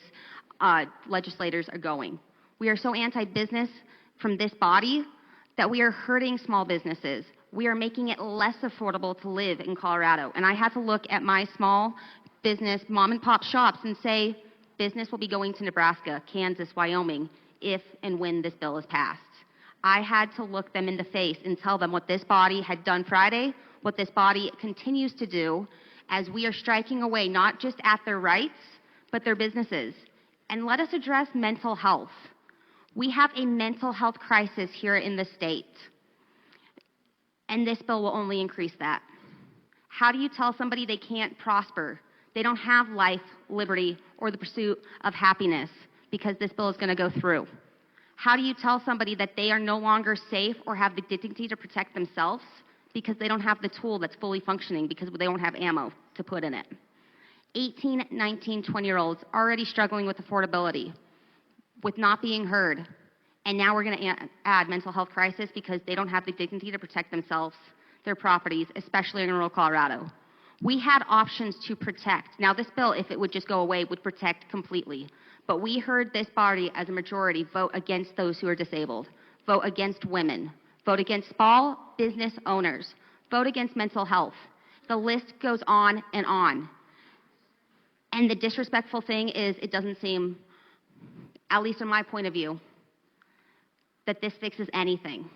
legislators are going. We are so anti-business from this body that we are hurting small businesses. We are making it less affordable to live in Colorado. And I had to look at my small business mom and pop shops and say, business will be going to Nebraska, Kansas, Wyoming, if and when this bill is passed. I had to look them in the face and tell them what this body had done Friday, what this body continues to do, as we are striking away not just at their rights, but their businesses. And let us address mental health. We have a mental health crisis here in the state, and this bill will only increase that. How do you tell somebody they can't prosper? They don't have life, liberty, or the pursuit of happiness because this bill is going to go through? How do you tell somebody that they are no longer safe or have the dignity to protect themselves because they don't have the tool that's fully functioning because they don't have ammo to put in it? 18, 19, 20-year-olds already struggling with affordability, with not being heard, and now we're going to add mental health crisis because they don't have the dignity to protect themselves, their properties, especially in rural Colorado. We had options to protect. Now this bill, if it would just go away, would protect completely. But we heard this body as a majority vote against those who are disabled, vote against women, vote against small business owners, vote against mental health. The list goes on. And the disrespectful thing is it doesn't seem, at least from my point of view, that this fixes anything.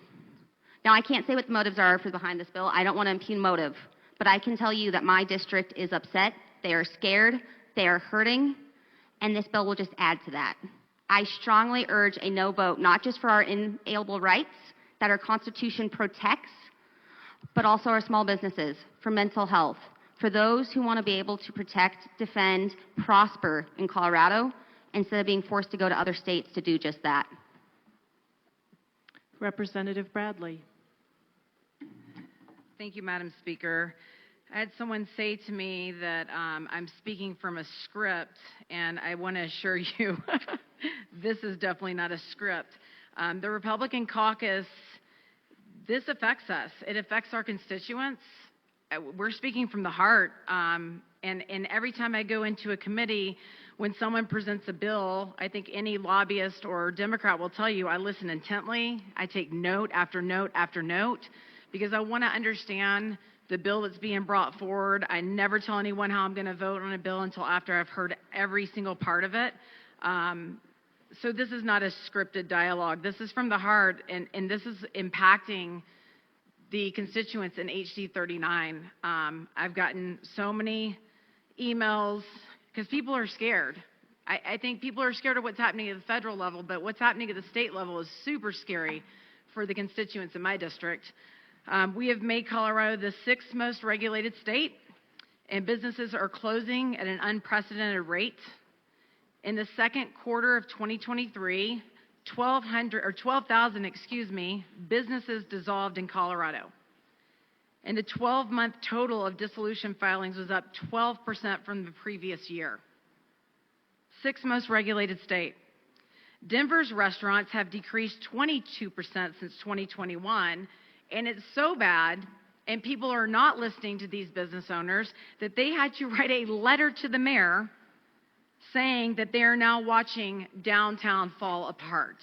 Now, I can't say what the motives are for behind this bill. I don't want to impugn motive. But I can tell you that my district is upset. They are scared. They are hurting. And this bill will just add to that. I strongly urge a no vote, not just for our inalienable rights that our Constitution protects, but also our small businesses, for mental health, for those who want to be able to protect, defend, prosper in Colorado instead of being forced to go to other states to do just that. Representative Bradley. Thank you, Madam Speaker. I had someone say to me that I'm speaking from a script, and I want to assure you this is definitely not a script. The Republican caucus, this affects us. It affects our constituents. We're speaking from the heart, and every time I go into a committee, when someone presents a bill, I think any lobbyist or Democrat will tell you I listen intently. I take note after note after note because I want to understand the bill that's being brought forward. I never tell anyone how I'm going to vote on a bill until after I've heard every single part of it. So this is not a scripted dialogue. This is from the heart, and this is impacting the constituents in HD 39. I've gotten so many emails because people are scared. I think people are scared of what's happening at the federal level, but what's happening at the state level is super scary for the constituents in my district. We have made Colorado the 6th most regulated state, and businesses are closing at an unprecedented rate. In the second quarter of 2023, 12,000, businesses dissolved in Colorado. And the 12-month total of dissolution filings was up 12% from the previous year. 6th most regulated state. Denver's restaurants have decreased 22% since 2021, and it's so bad, and people are not listening to these business owners, that they had to write a letter to the mayor saying that they are now watching downtown fall apart.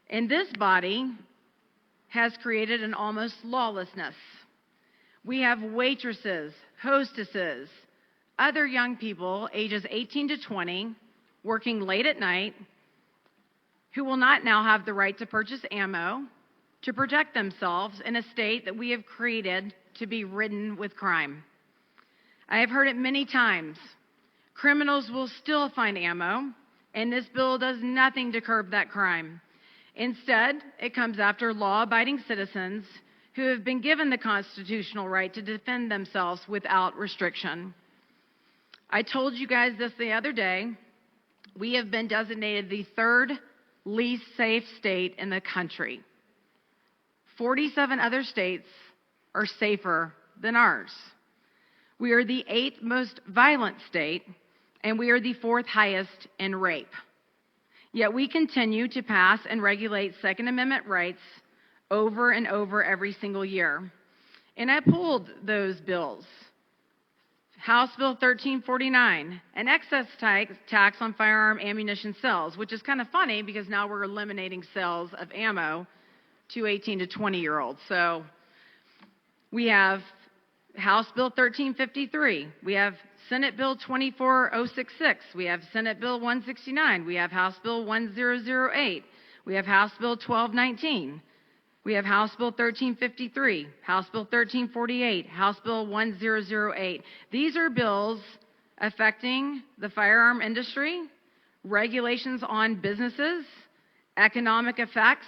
And this body has created an almost lawlessness. We have waitresses, hostesses, other young people ages 18 to 20 working late at night who will not now have the right to purchase ammo to protect themselves in a state that we have created to be ridden with crime. I have heard it many times. Criminals will still find ammo, and this bill does nothing to curb that crime. Instead, it comes after law-abiding citizens who have been given the constitutional right to defend themselves without restriction. I told you guys this the other day. We have been designated the 3rd least safe state in the country. 47 other states are safer than ours. We are the 8th most violent state, and we are the 4th highest in rape. Yet we continue to pass and regulate Second Amendment rights over and over every single year. And I pulled those bills. House Bill 1349, an excess tax on firearm ammunition sales, which is kind of funny because now we're eliminating sales of ammo to 18 to 20-year-olds. So we have House Bill 1353. We have Senate Bill 24066. We have Senate Bill 169. We have House Bill 1008. We have House Bill 1219. We have House Bill 1353, House Bill 1348, House Bill 1008. These are bills affecting the firearm industry, regulations on businesses, economic effects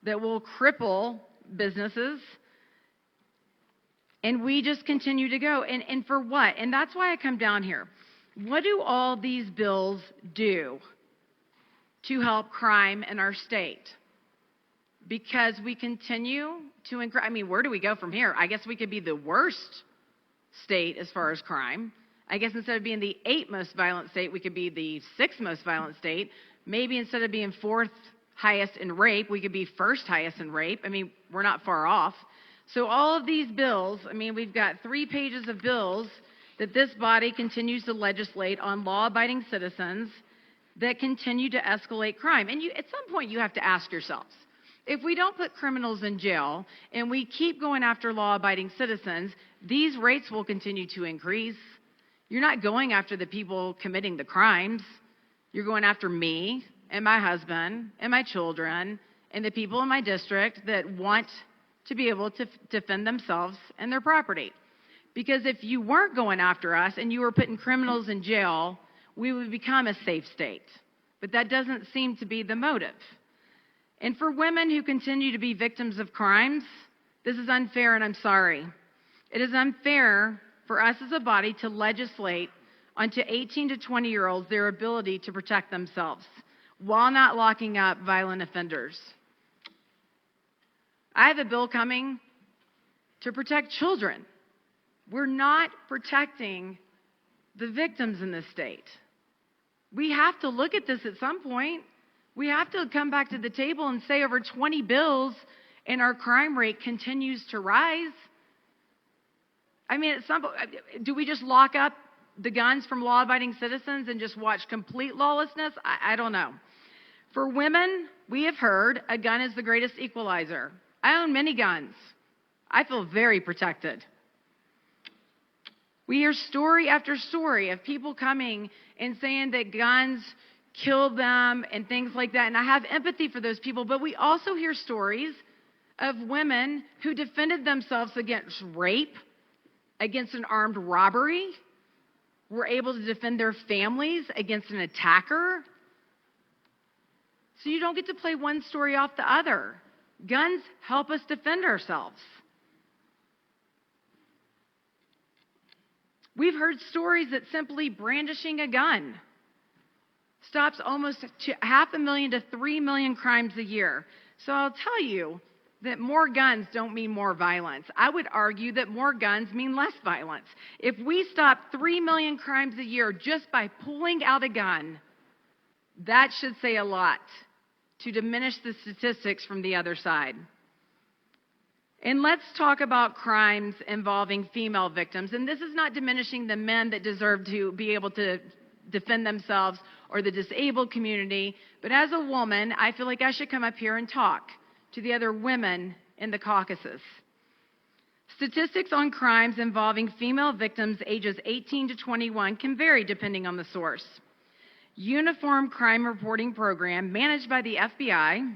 that will cripple businesses. And we just continue to go. And for what? And that's why I come down here. What do all these bills do to help crime in our state? Because we continue to increase. I mean, where do we go from here? I guess we could be the worst state as far as crime. I guess instead of being the 8th most violent state, we could be the 6th most violent state. Maybe instead of being 4th highest in rape, we could be 1st highest in rape. I mean, we're not far off. So all of these bills, I mean, we've got 3 pages of bills that this body continues to legislate on law-abiding citizens that continue to escalate crime. And at some point, you have to ask yourselves, if we don't put criminals in jail and we keep going after law-abiding citizens, these rates will continue to increase. You're not going after the people committing the crimes. You're going after me and my husband and my children and the people in my district that want to be able to defend themselves and their property. Because if you weren't going after us and you were putting criminals in jail, we would become a safe state. But that doesn't seem to be the motive. And for women who continue to be victims of crimes, this is unfair, and I'm sorry. It is unfair for us as a body to legislate onto 18 to 20-year-olds their ability to protect themselves while not locking up violent offenders. I have a bill coming to protect children. We're not protecting the victims in this state. We have to look at this at some point. We have to come back to the table and say over 20 bills and our crime rate continues to rise. I mean, do we just lock up the guns from law-abiding citizens and just watch complete lawlessness? I don't know. For women, we have heard a gun is the greatest equalizer. I own many guns. I feel very protected. We hear story after story of people coming and saying that guns killed them and things like that, and I have empathy for those people, but we also hear stories of women who defended themselves against rape, against an armed robbery, were able to defend their families against an attacker. So you don't get to play one story off the other. Guns help us defend ourselves. We've heard stories that simply brandishing a gun stops almost 500,000 to 3 million crimes a year. So I'll tell you that more guns don't mean more violence. I would argue that more guns mean less violence. If we stop 3 million crimes a year just by pulling out a gun, that should say a lot to diminish the statistics from the other side. And let's talk about crimes involving female victims. And this is not diminishing the men that deserve to be able to defend themselves or the disabled community. But as a woman, I feel like I should come up here and talk to the other women in the caucuses. Statistics on crimes involving female victims ages 18 to 21 can vary depending on the source. Uniform Crime Reporting Program managed by the FBI.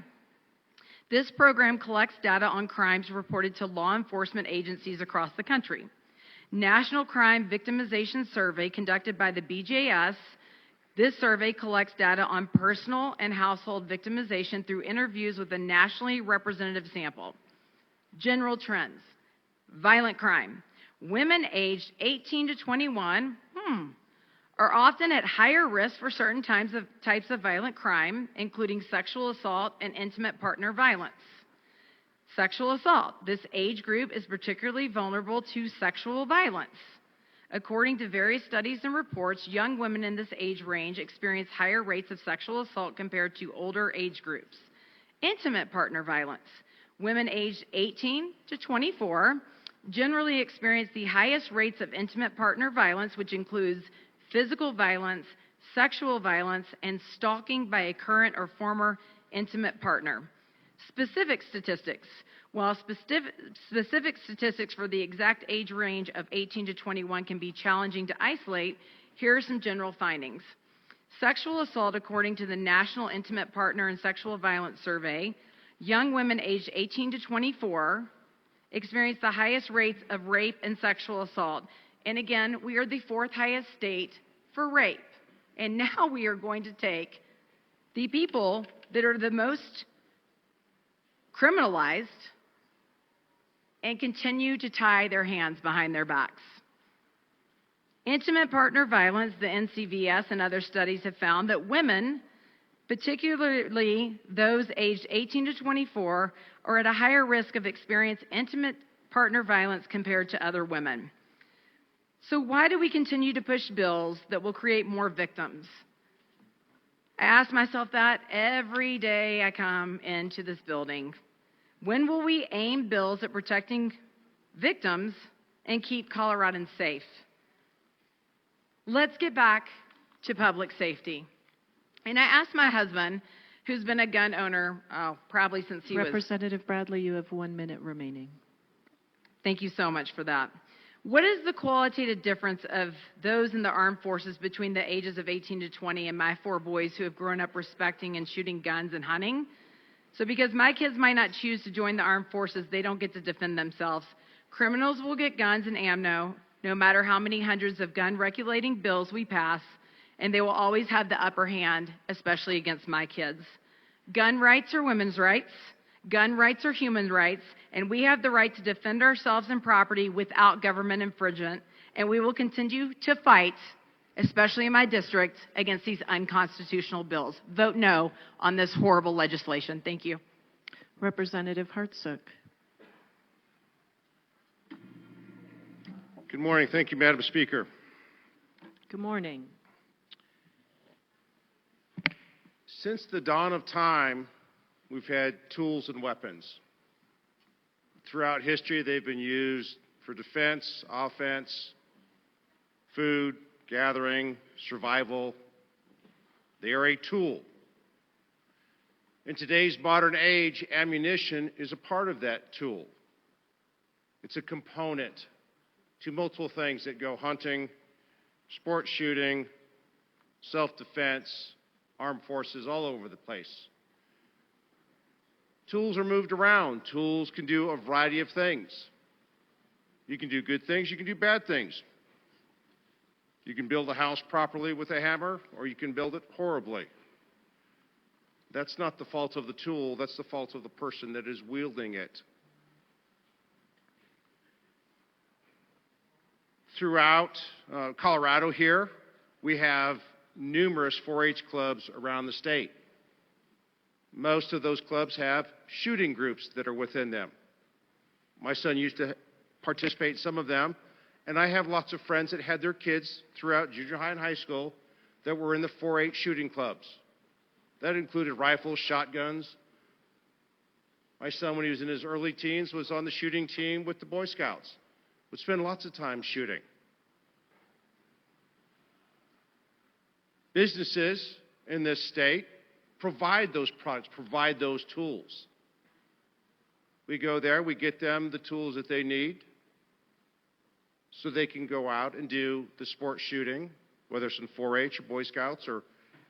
This program collects data on crimes reported to law enforcement agencies across the country. National Crime Victimization Survey conducted by the BJS. This survey collects data on personal and household victimization through interviews with a nationally representative sample. General trends. Violent crime. Women aged 18 to 21 are often at higher risk for certain types of violent crime, including sexual assault and intimate partner violence. Sexual assault. This age group is particularly vulnerable to sexual violence. According to various studies and reports, young women in this age range experience higher rates of sexual assault compared to older age groups. Intimate partner violence. Women aged 18 to 24 generally experience the highest rates of intimate partner violence, which includes physical violence, sexual violence, and stalking by a current or former intimate partner. Specific statistics. While specific statistics for the exact age range of 18 to 21 can be challenging to isolate, here are some general findings. Sexual assault, according to the National Intimate Partner and Sexual Violence Survey, young women aged 18 to 24 experience the highest rates of rape and sexual assault. And again, we are the fourth highest state for rape. And now we are going to take the people that are the most criminalized and continue to tie their hands behind their backs. Intimate partner violence, the NCVS and other studies have found that women, particularly those aged 18 to 24, are at a higher risk of experiencing intimate partner violence compared to other women. So why do we continue to push bills that will create more victims? I ask myself that every day I come into this building. When will we aim bills at protecting victims and keep Coloradans safe? Let's get back to public safety. And I asked my husband, who's been a gun owner probably since he was... Representative Bradley, you have 1 minute remaining. Thank you so much for that. What is the qualitative difference of those in the armed forces between the ages of 18 to 20 and my 4 boys who have grown up respecting and shooting guns and hunting? So because my kids might not choose to join the armed forces, they don't get to defend themselves. Criminals will get guns and ammo, no matter how many hundreds of gun regulating bills we pass, and they will always have the upper hand, especially against my kids. Gun rights are women's rights. Gun rights are human rights. And we have the right to defend ourselves and property without government infringement. And we will continue to fight, especially in my district, against these unconstitutional bills. Vote no on this horrible legislation. Thank you. Representative Hartsook. Good morning. Thank you, Madam Speaker. Good morning. Since the dawn of time, we've had tools and weapons. Throughout history, they've been used for defense, offense, food, gathering, survival. They are a tool. In today's modern age, ammunition is a part of that tool. It's a component to multiple things that go hunting, sport shooting, self-defense, armed forces, all over the place. Tools are moved around. Tools can do a variety of things. You can do good things, you can do bad things. You can build a house properly with a hammer, or you can build it horribly. That's not the fault of the tool, that's the fault of the person that is wielding it. Throughout Colorado here, we have numerous 4-H clubs around the state. Most of those clubs have shooting groups that are within them. My son used to participate in some of them, and I have lots of friends that had their kids throughout junior high and high school that were in the 4-H shooting clubs. That included rifles, shotguns. My son, when he was in his early teens, was on the shooting team with the Boy Scouts. Would spend lots of time shooting. Businesses in this state provide those products, provide those tools. We go there, we get them the tools that they need so they can go out and do the sport shooting, whether it's in 4-H or Boy Scouts or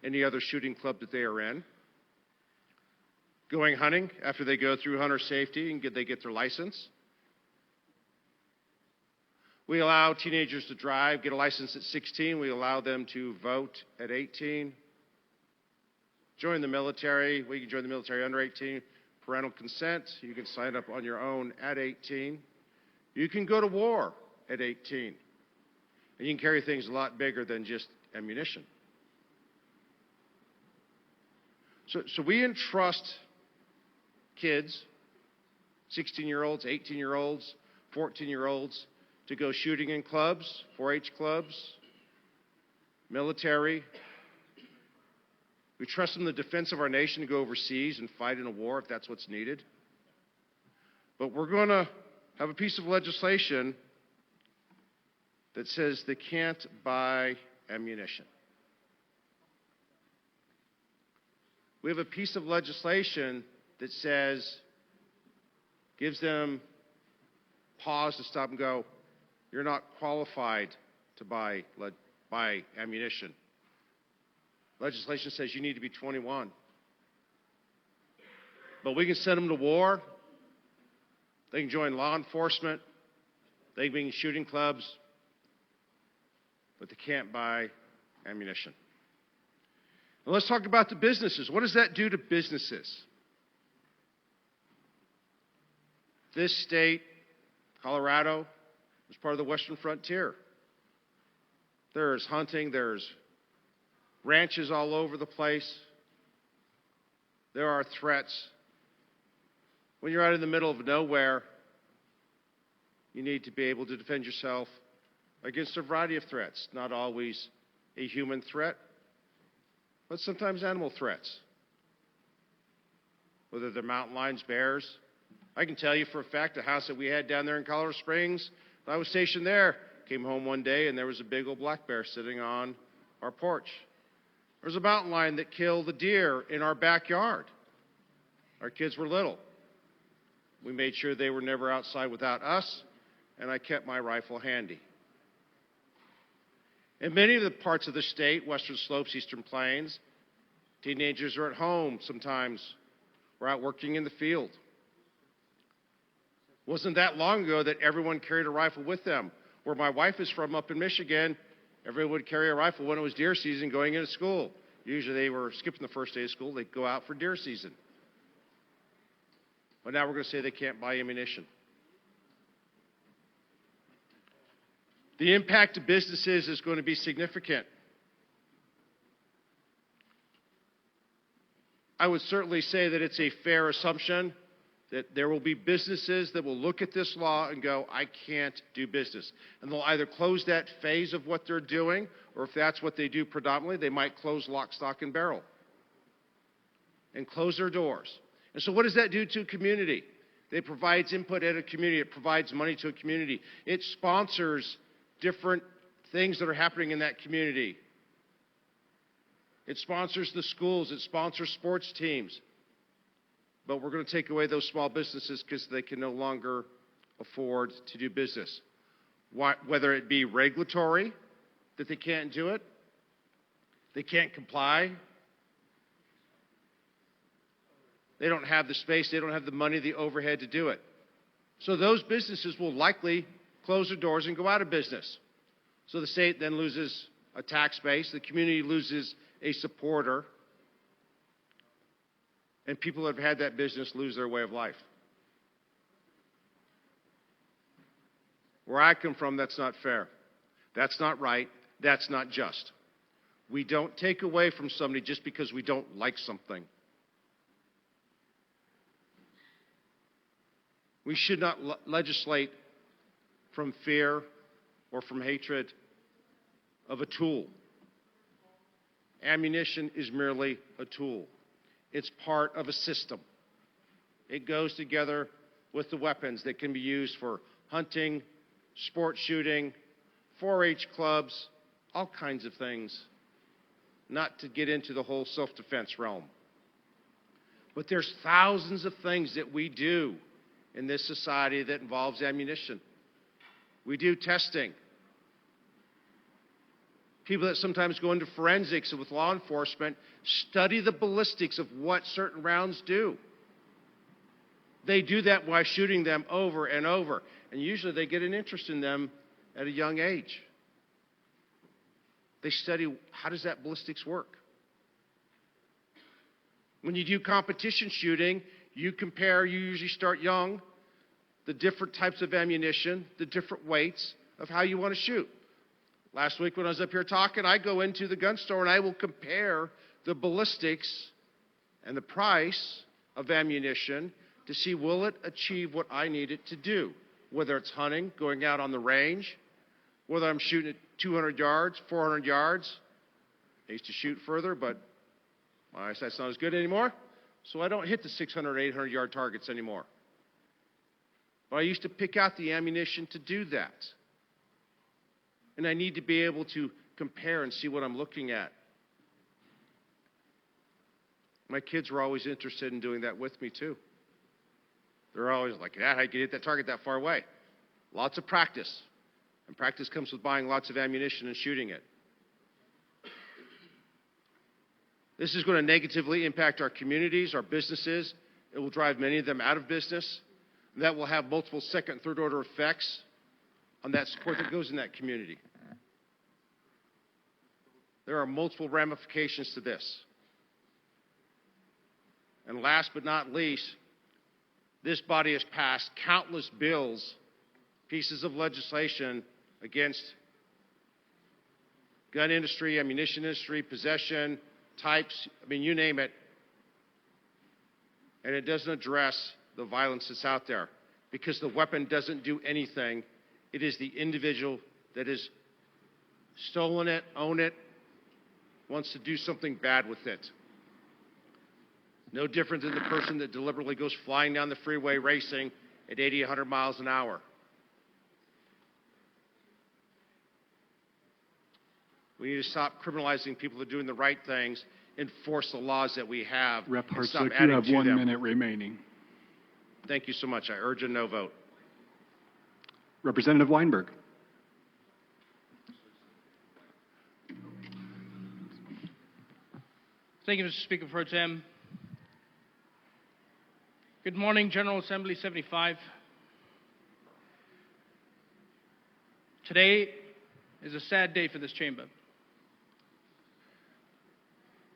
any other shooting club that they are in. Going hunting after they go through hunter safety and they get their license. We allow teenagers to drive, get a license at 16. We allow them to vote at 18. Join the military. We can join the military under 18. Parental consent. You can sign up on your own at 18. You can go to war at 18. And you can carry things a lot bigger than just ammunition. So we entrust kids, 16-year-olds, 18-year-olds, 14-year-olds, to go shooting in clubs, 4-H clubs, military. We trust them in the defense of our nation to go overseas and fight in a war if that's what's needed. But we're going to have a piece of legislation that says they can't buy ammunition. We have a piece of legislation that says, gives them pause to stop and go, you're not qualified to buy ammunition. Legislation says you need to be 21. But we can send them to war. They can join law enforcement. They can be in shooting clubs. But they can't buy ammunition. Now let's talk about the businesses. What does that do to businesses? This state, Colorado, is part of the Western frontier. There's hunting, there's ranches all over the place. There are threats. When you're out in the middle of nowhere, you need to be able to defend yourself against a variety of threats. Not always a human threat, but sometimes animal threats. Whether they're mountain lions, bears. I can tell you for a fact, the house that we had down there in Colorado Springs, I was stationed there, came home one day and there was a big old black bear sitting on our porch. There was a mountain lion that killed a deer in our backyard. Our kids were little. We made sure they were never outside without us, and I kept my rifle handy. In many of the parts of the state, Western Slopes, Eastern Plains, teenagers are at home sometimes. We're out working in the field. Wasn't that long ago that everyone carried a rifle with them. Where my wife is from up in Michigan, everyone would carry a rifle when it was deer season going into school. Usually they were skipping the first day of school. They'd go out for deer season. But now we're going to say they can't buy ammunition. The impact to businesses is going to be significant. I would certainly say that it's a fair assumption that there will be businesses that will look at this law and go, I can't do business. And they'll either close that phase of what they're doing, or if that's what they do predominantly, they might close lock, stock, and barrel and close their doors. And so what does that do to a community? It provides input at a community. It provides money to a community. It sponsors different things that are happening in that community. It sponsors the schools. It sponsors sports teams. But we're going to take away those small businesses because they can no longer afford to do business. Whether it be regulatory, that they can't do it, they can't comply, they don't have the space, they don't have the money, the overhead to do it. So those businesses will likely close their doors and go out of business. So the state then loses a tax base, the community loses a supporter, and people that have had that business lose their way of life. Where I come from, that's not fair. That's not right. That's not just. We don't take away from somebody just because we don't like something. We should not legislate from fear or from hatred of a tool. Ammunition is merely a tool. It's part of a system. It goes together with the weapons that can be used for hunting, sport shooting, 4-H clubs, all kinds of things, not to get into the whole self-defense realm. But there's thousands of things that we do in this society that involves ammunition. We do testing. People that sometimes go into forensics with law enforcement study the ballistics of what certain rounds do. They do that by shooting them over and over. And usually they get an interest in them at a young age. They study, how does that ballistics work? When you do competition shooting, you compare, you usually start young, the different types of ammunition, the different weights of how you want to shoot. Last week when I was up here talking, I go into the gun store and I will compare the ballistics and the price of ammunition to see will it achieve what I need it to do, whether it's hunting, going out on the range, whether I'm shooting at 200 yards, 400 yards. I used to shoot further, but my eyesight's not as good anymore, so I don't hit the 600, 800 yard targets anymore. But I used to pick out the ammunition to do that. And I need to be able to compare and see what I'm looking at. My kids were always interested in doing that with me, too. They're always like, Dad, how you hit that target that far away? Lots of practice. And practice comes with buying lots of ammunition and shooting it. This is going to negatively impact our communities, our businesses. It will drive many of them out of business. That will have multiple second and third order effects on that support that goes in that community. There are multiple ramifications to this. And last but not least, this body has passed countless bills, pieces of legislation against gun industry, ammunition industry, possession, types, I mean, you name it. And it doesn't address the violence that's out there because the weapon doesn't do anything. It is the individual that has stolen it, owned it, wants to do something bad with it. No different than the person that deliberately goes flying down the freeway racing at 80, 100 miles an hour. We need to stop criminalizing people that are doing the right things, enforce the laws that we have, Rep. and stop Hartsook, adding you have to 1 them. minute remaining. Thank you so much. I urge a no vote. Representative Weinberg. Thank you, Mr. Speaker Pro Tem. Good morning, General Assembly 75. Today is a sad day for this chamber.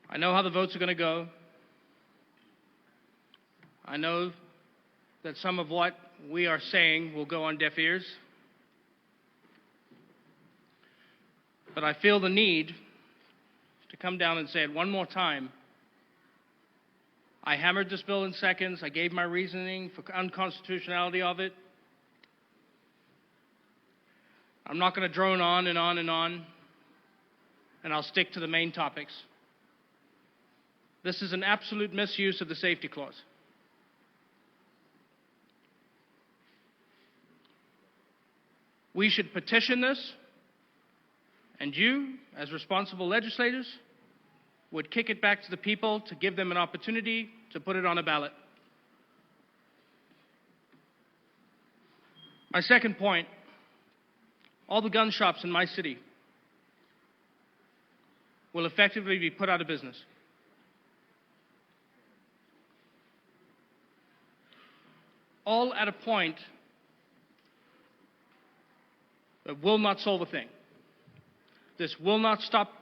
I know how the votes are going to go. I know that some of what we are saying will go on deaf ears. But I feel the need to come down and say it one more time. I hammered this bill in seconds. I gave my reasoning for unconstitutionality of it. I'm not going to drone on and on and on, and I'll stick to the main topics. This is an absolute misuse of the safety clause. We should petition this, and you, as responsible legislators, would kick it back to the people to give them an opportunity to put it on a ballot. My second point, all the gun shops in my city will effectively be put out of business. All at a point that will not solve a thing. This will not stop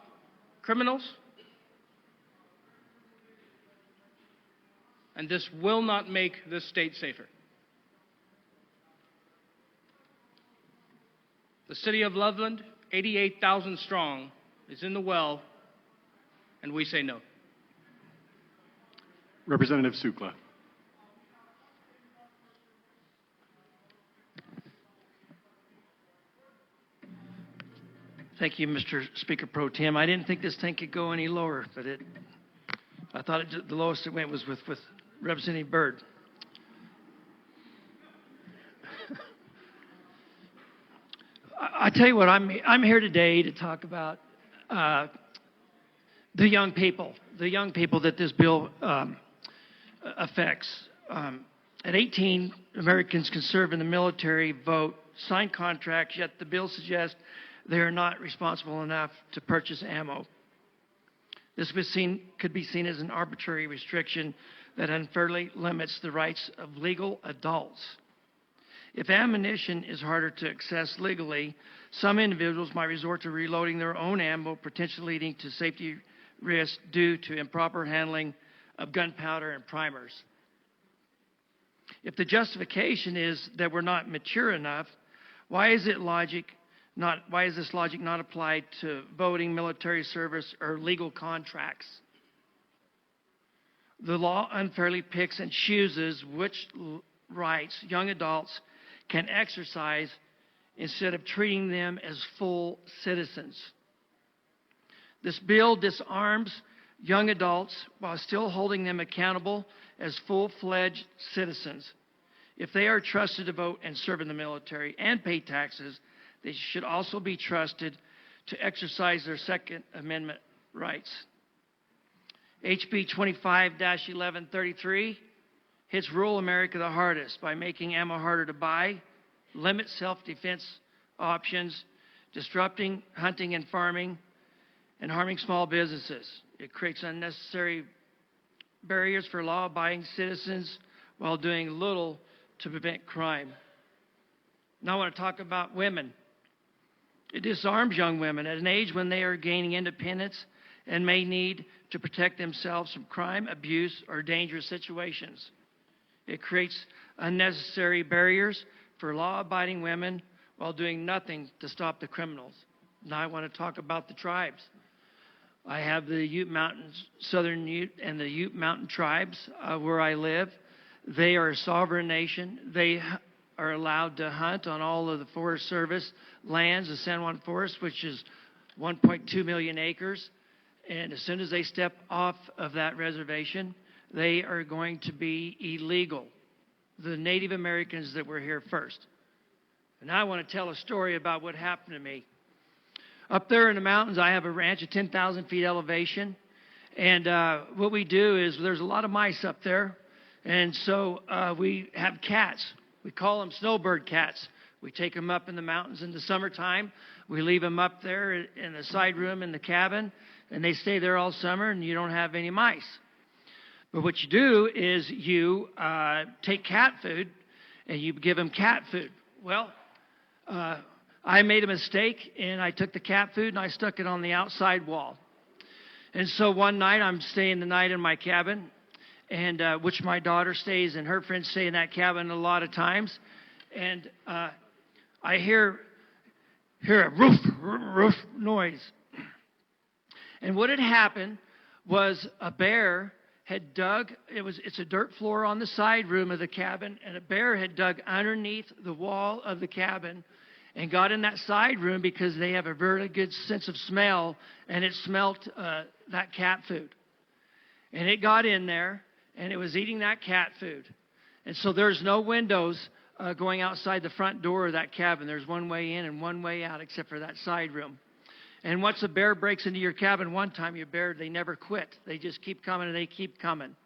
criminals, and this will not make this state safer. The city of Loveland, 88,000 strong, is in the well, and we say no. Representative Sukla. Thank you, Mr. Speaker Pro Tem. I didn't think this thing could go any lower, but I thought the lowest it went was with Representative Byrd. I tell you what, I'm here today to talk about the young people that this bill affects. At 18, Americans can serve in the military, vote, sign contracts, yet the bill suggests they are not responsible enough to purchase ammo. This could be seen as an arbitrary restriction that unfairly limits the rights of legal adults. If ammunition is harder to access legally, some individuals might resort to reloading their own ammo, potentially leading to safety risks due to improper handling of gunpowder and primers. If the justification is that we're not mature enough, why is this logic not applied to voting, military service, or legal contracts? The law unfairly picks and chooses which rights young adults can exercise instead of treating them as full citizens. This bill disarms young adults while still holding them accountable as full-fledged citizens. If they are trusted to vote and serve in the military and pay taxes, they should also be trusted to exercise their Second Amendment rights. HB 25-1133 hits rural America the hardest by making ammo harder to buy, limit self-defense options, disrupting hunting and farming, and harming small businesses. It creates unnecessary barriers for law-abiding citizens while doing little to prevent crime. Now I want to talk about women. It disarms young women at an age when they are gaining independence and may need to protect themselves from crime, abuse, or dangerous situations. It creates unnecessary barriers for law-abiding women while doing nothing to stop the criminals. Now I want to talk about the tribes. I have the Ute Mountains, Southern Ute, and the Ute Mountain tribes where I live. They are a sovereign nation. They are allowed to hunt on all of the Forest Service lands, the San Juan Forest, which is 1.2 million acres. And as soon as they step off of that reservation, they are going to be illegal. The Native Americans that were here first. And now I want to tell a story about what happened to me. Up there in the mountains, I have a ranch at 10,000 feet elevation. And what we do is there's a lot of mice up there. And so we have cats. We call them snowbird cats. We take them up in the mountains in the summertime. We leave them up there in the side room in the cabin. And they stay there all summer, and you don't have any mice. But what you do is you take cat food, and you give them cat food. Well, I made a mistake, and I took the cat food, and I stuck it on the outside wall. And so one night, I'm staying the night in my cabin, and which my daughter stays, and her friends stay in that cabin a lot of times. And I hear a roof, roof noise. And what had happened was a bear had dug, it's a dirt floor on the side room of the cabin, and a bear had dug underneath the wall of the cabin and got in that side room because they have a very good sense of smell, and it smelt that cat food. And it got in there, and it was eating that cat food. And so there's no windows going outside the front door of that cabin. There's one way in and one way out, except for that side room. And once a bear breaks into your cabin one time, they never quit. They just keep coming and they keep coming.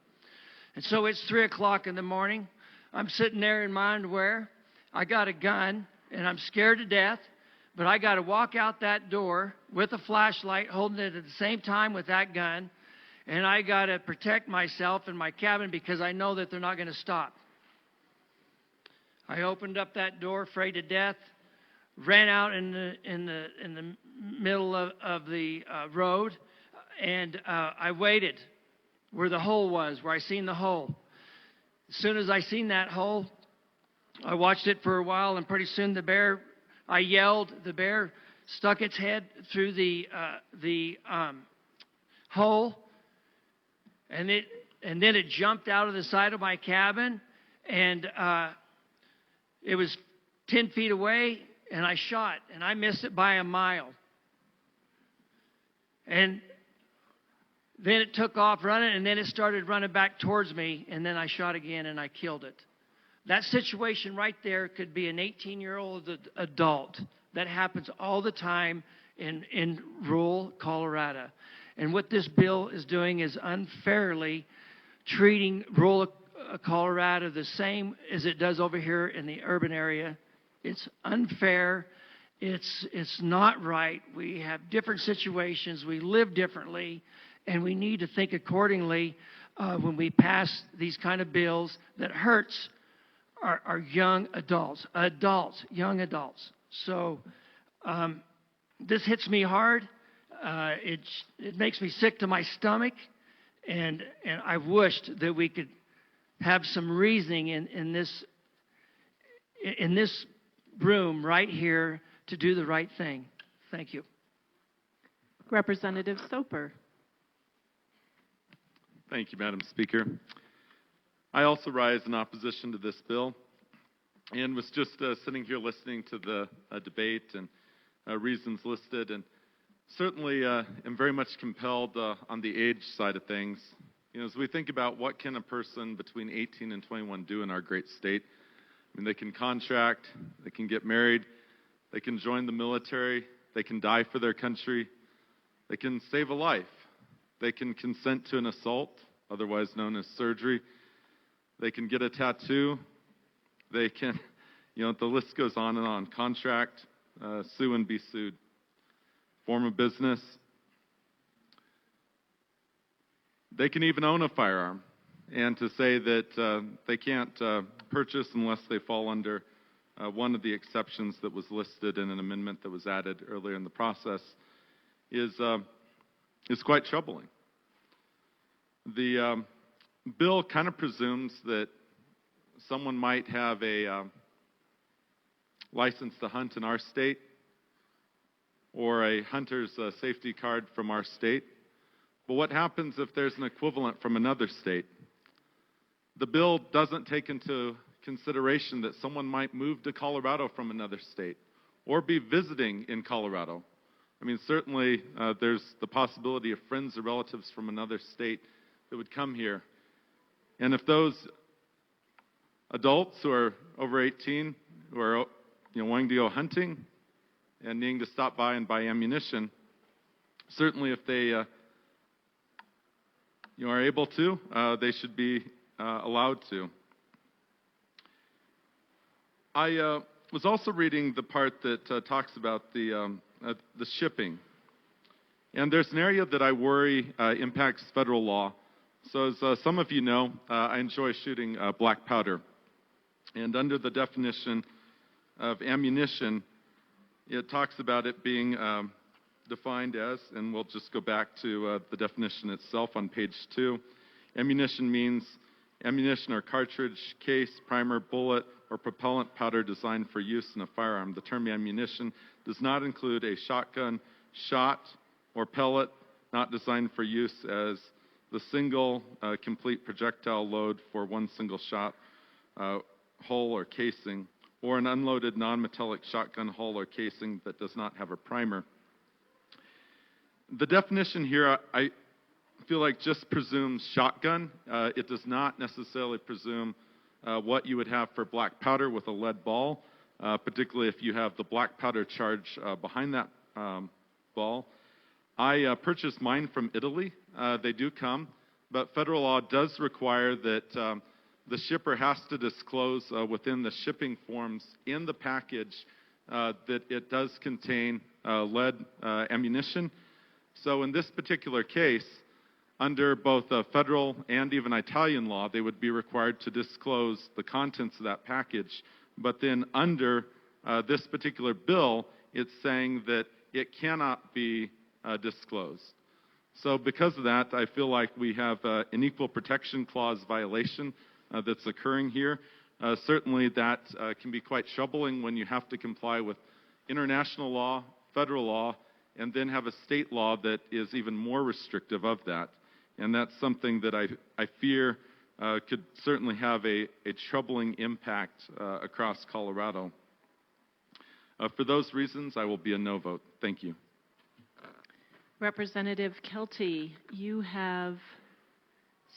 And so it's 3 o'clock in the morning. I'm sitting there in my underwear. I got a gun, and I'm scared to death. But I got to walk out that door with a flashlight, holding it at the same time with that gun. And I got to protect myself and my cabin because I know that they're not going to stop. I opened up that door, afraid to death, ran out in the middle of the road, and I waited where the hole was, where I seen the hole. As soon as I seen that hole, I watched it for a while, and pretty soon I yelled. The bear stuck its head through the hole, and then it jumped out of the side of my cabin, and it was 10 feet away, and I shot, and I missed it by a mile. And then it took off running, and then it started running back towards me, and then I shot again, and I killed it. That situation right there could be an 18-year-old adult. That happens all the time in rural Colorado. And what this bill is doing is unfairly treating rural Colorado the same as it does over here in the urban area. It's unfair. It's not right. We have different situations. We live differently, and we need to think accordingly when we pass these kind of bills that hurts our young adults, young adults. So this hits me hard. It makes me sick to my stomach, and I wished that we could have some reasoning in this room right here to do the right thing. Thank you. Representative Soper. Thank you, Madam Speaker. I also rise in opposition to this bill and was just sitting here listening to the debate and reasons listed, and certainly am very much compelled on the age side of things. You know, as we think about what can a person between 18 and 21 do in our great state, I mean, they can contract, they can get married, they can join the military, they can die for their country, they can save a life, they can consent to an assault, otherwise known as surgery, they can get a tattoo, they can, the list goes on and on, contract, sue and be sued, form a business. They can even own a firearm, and to say that they can't purchase unless they fall under one of the exceptions that was listed in an amendment that was added earlier in the process is quite troubling. The bill kind of presumes that someone might have a license to hunt in our state or a hunter's safety card from our state. But what happens if there's an equivalent from another state? The bill doesn't take into consideration that someone might move to Colorado from another state or be visiting in Colorado. I mean, certainly there's the possibility of friends or relatives from another state that would come here. And if those adults who are over 18 who are wanting to go hunting and needing to stop by and buy ammunition, certainly if they are able to, they should be allowed to. I was also reading the part that talks about the shipping. And there's an area that I worry impacts federal law. So as some of you know, I enjoy shooting black powder. And under the definition of ammunition, it talks about it being defined as, and we'll just go back to the definition itself on page 2. Ammunition means ammunition or cartridge, case, primer, bullet, or propellant powder designed for use in a firearm. The term ammunition does not include a shotgun, shot, or pellet not designed for use as the single complete projectile load for one single shot, hull or casing, or an unloaded non-metallic shotgun hull or casing that does not have a primer. The definition here, I feel like, just presumes shotgun. It does not necessarily presume what you would have for black powder with a lead ball, particularly if you have the black powder charge behind that ball. I purchased mine from Italy. They do come, but federal law does require that the shipper has to disclose within the shipping forms in the package that it does contain lead ammunition. So in this particular case, under both federal and even Italian law, they would be required to disclose the contents of that package. But then under this particular bill, it's saying that it cannot be disclosed. So because of that, I feel like we have an equal protection clause violation that's occurring here. Certainly that can be quite troubling when you have to comply with international law, federal law, and then have a state law that is even more restrictive of that. And that's something that I fear could certainly have a troubling impact across Colorado. For those reasons, I will be a no vote. Thank you. Representative Kelty, you have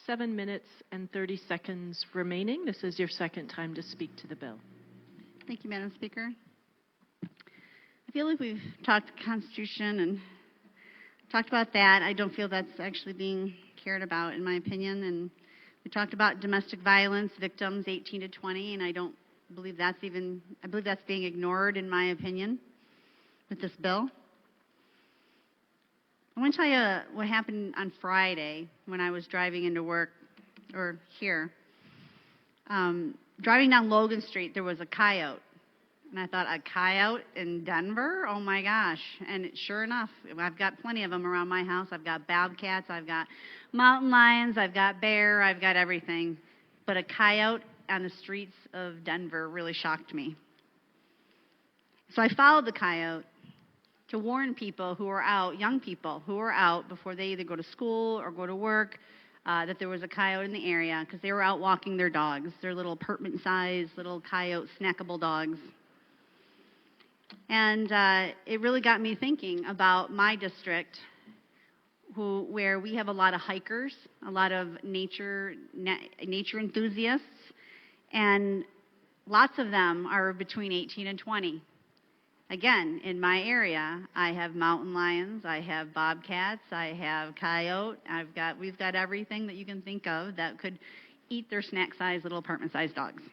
7 minutes and 30 seconds remaining. This is your second time to speak to the bill. Thank you, Madam Speaker. I feel like we've talked Constitution and talked about that. I don't feel that's actually being cared about, in my opinion. And we talked about domestic violence victims 18 to 20, and I don't believe that's I believe that's being ignored, in my opinion, with this bill. I want to tell you what happened on Friday when I was driving into work, or here. Driving down Logan Street, there was a coyote. And I thought, a coyote in Denver? Oh my gosh. And sure enough, I've got plenty of them around my house. I've got bobcats, I've got mountain lions, I've got bear, I've got everything. But a coyote on the streets of Denver really shocked me. So I followed the coyote to warn people who are out, young people who are out before they either go to school or go to work, that there was a coyote in the area because they were out walking their dogs, their little permit-sized little coyote snackable dogs. And it really got me thinking about my district, where we have a lot of hikers, a lot of nature enthusiasts, and lots of them are between 18 and 20. Again, in my area, I have mountain lions, I have bobcats, I have coyote, we've got everything that you can think of that could eat their snack-sized little apartment-sized dogs.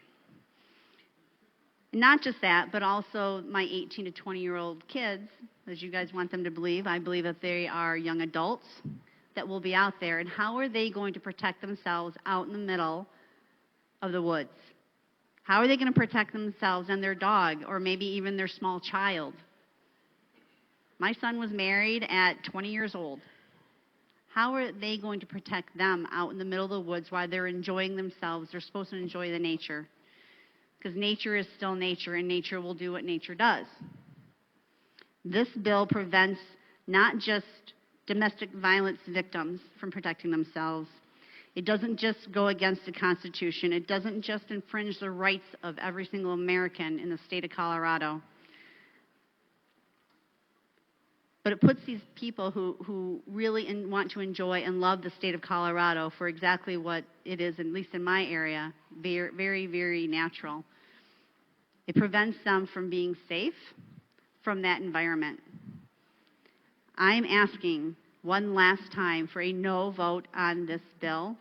Not just that, but also my 18 to 20-year-old kids, as you guys want them to believe. I believe that they are young adults that will be out there. And how are they going to protect themselves out in the middle of the woods? How are they going to protect themselves and their dog, or maybe even their small child? My son was married at 20 years old. How are they going to protect them out in the middle of the woods while they're enjoying themselves? They're supposed to enjoy the nature. Because nature is still nature, and nature will do what nature does. This bill prevents not just domestic violence victims from protecting themselves. It doesn't just go against the Constitution. It doesn't just infringe the rights of every single American in the state of Colorado. But it puts these people who really want to enjoy and love the state of Colorado for exactly what it is, at least in my area, very, very, very natural. It prevents them from being safe from that environment. I'm asking one last time for a no vote on this bill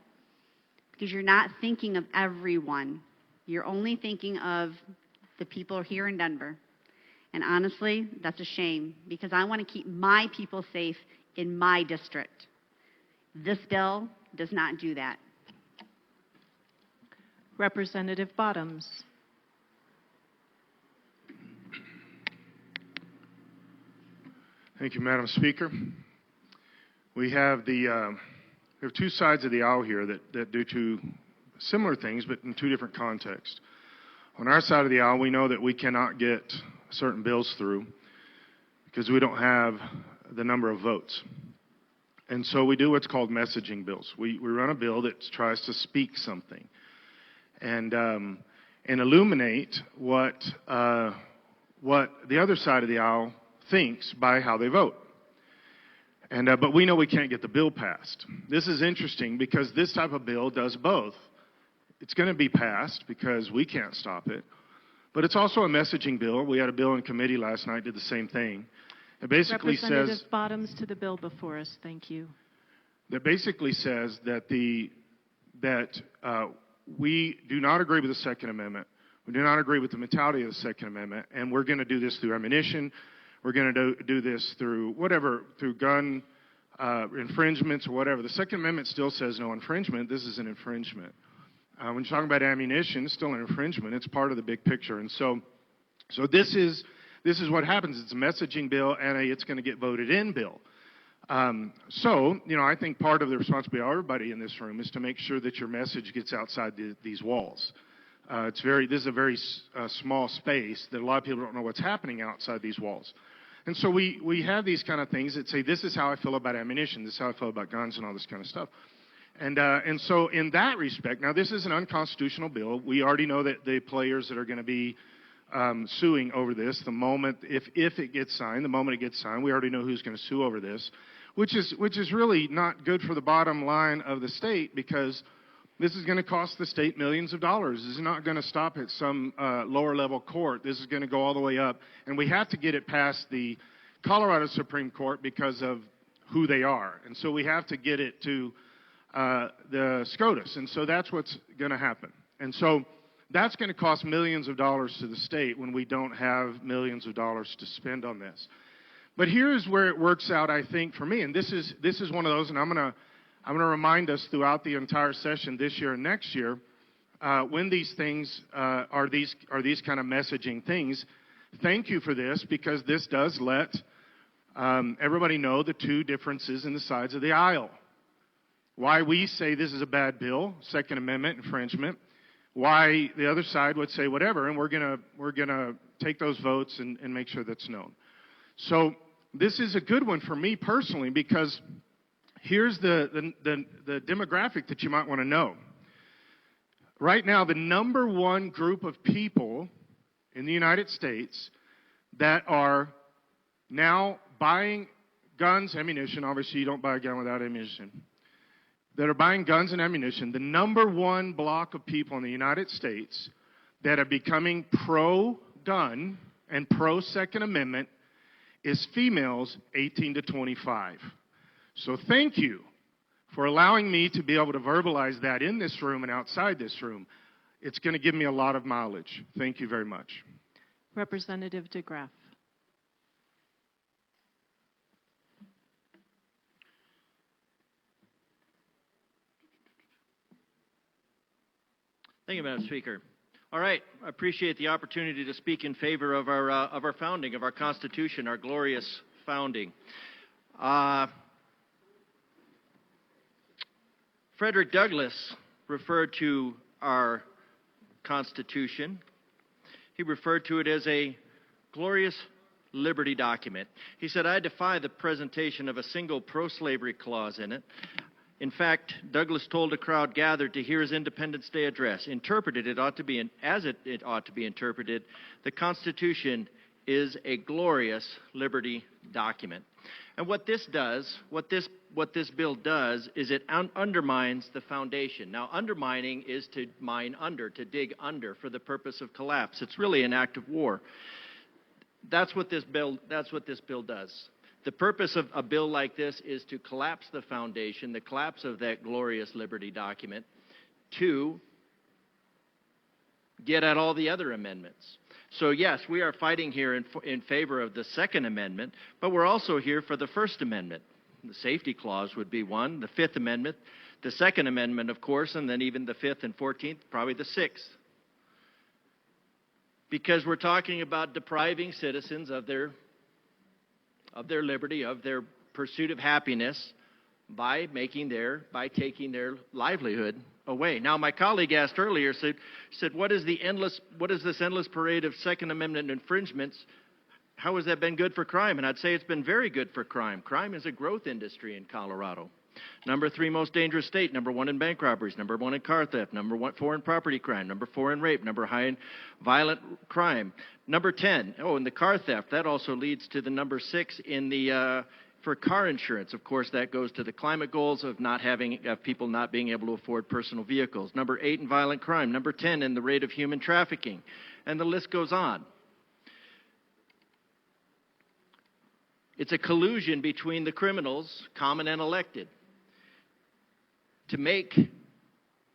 because you're not thinking of everyone. You're only thinking of the people here in Denver. And honestly, that's a shame because I want to keep my people safe in my district. This bill does not do that. Representative Bottoms. Thank you, Madam Speaker. We have two sides of the aisle here that do two similar things, but in two different contexts. On our side of the aisle, we know that we cannot get certain bills through because we don't have the number of votes. And so we do what's called messaging bills. We run a bill that tries to speak something and illuminate what the other side of the aisle thinks by how they vote. But we know we can't get the bill passed. This is interesting because this type of bill does both. It's going to be passed because we can't stop it, but it's also a messaging bill. We had a bill in committee last night, did the same thing. It basically Representative says Bottoms to the bill before us. Thank you. That basically says that we do not agree with the Second Amendment. We do not agree with the mentality of the Second Amendment, and we're going to do this through ammunition. We're going to do this through through gun infringements or whatever. The Second Amendment still says no infringement. This is an infringement. When you're talking about ammunition, it's still an infringement. It's part of the big picture. And so this is what happens. It's a messaging bill and it's going to get voted in bill. I think part of the responsibility of everybody in this room is to make sure that your message gets outside these walls. This is a very small space that a lot of people don't know what's happening outside these walls. And so we have these kind of things that say, this is how I feel about ammunition, this is how I feel about guns and all this kind of stuff. And so in that respect, now this is an unconstitutional bill. We already know that the players that are going to be suing over this, the moment, if it gets signed, the moment it gets signed, we already know who's going to sue over this, which is really not good for the bottom line of the state because this is going to cost the state millions of dollars. This is not going to stop at some lower level court. This is going to go all the way up. And we have to get it past the Colorado Supreme Court because of who they are. And so we have to get it to the SCOTUS. And so that's what's going to happen. And so that's going to cost millions of dollars to the state when we don't have millions of dollars to spend on this. But here's where it works out, I think, for me. And this is one of those, and I'm going to remind us throughout the entire session this year and next year, when these things are these kind of messaging things. Thank you for this because this does let everybody know the two differences in the sides of the aisle. Why we say this is a bad bill, Second Amendment infringement. Why the other side would say whatever, and we're gonna take those votes and make sure that's known. So this is a good one for me personally because here's the demographic that you might want to know. Right now, the number one group of people in the United States that are now buying guns, ammunition, obviously you don't buy a gun without ammunition, that are buying guns and ammunition, the number one block of people in the United States that are becoming pro-gun and pro-Second Amendment is females 18 to 25. So thank you for allowing me to be able to verbalize that in this room and outside this room. It's going to give me a lot of mileage. Thank you very much. Representative DeGraff. Thank you, Madam Speaker. All right, I appreciate the opportunity to speak in favor of our founding, of our Constitution, our glorious founding. Frederick Douglass referred to our Constitution. He referred to it as a glorious liberty document. He said, I defy the presentation of a single pro-slavery clause in it. In fact, Douglass told a crowd gathered to hear his Independence Day address, interpreted it ought to be as it ought to be interpreted, the Constitution is a glorious liberty document. And what this does, what this bill does, is it undermines the foundation. Now, undermining is to mine under, to dig under for the purpose of collapse. It's really an act of war. That's what this bill does. The purpose of a bill like this is to collapse the foundation, the collapse of that glorious liberty document, to get at all the other amendments. So yes, we are fighting here in favor of the Second Amendment, but we're also here for the First Amendment. The safety clause would be one, the Fifth Amendment, the Second Amendment, of course, and then even the Fifth and 14th, probably the Sixth. Because we're talking about depriving citizens of of their liberty, of their pursuit of happiness by taking their livelihood away. Now, my colleague asked earlier, said, what is this endless parade of Second Amendment infringements? How has that been good for crime? And I'd say it's been very good for crime. Crime is a growth industry in Colorado. Number 3 most dangerous state, number 1 in bank robberies, number 1 in car theft, number 4 in property crime, number 4 in rape, number high in violent crime. Number 10, in the car theft, that also leads to the number 6 in the for car insurance. Of course, that goes to the climate goals of people not being able to afford personal vehicles. Number 8 in violent crime, number 10 in the rate of human trafficking, and the list goes on. It's a collusion between the criminals, common and elected, to make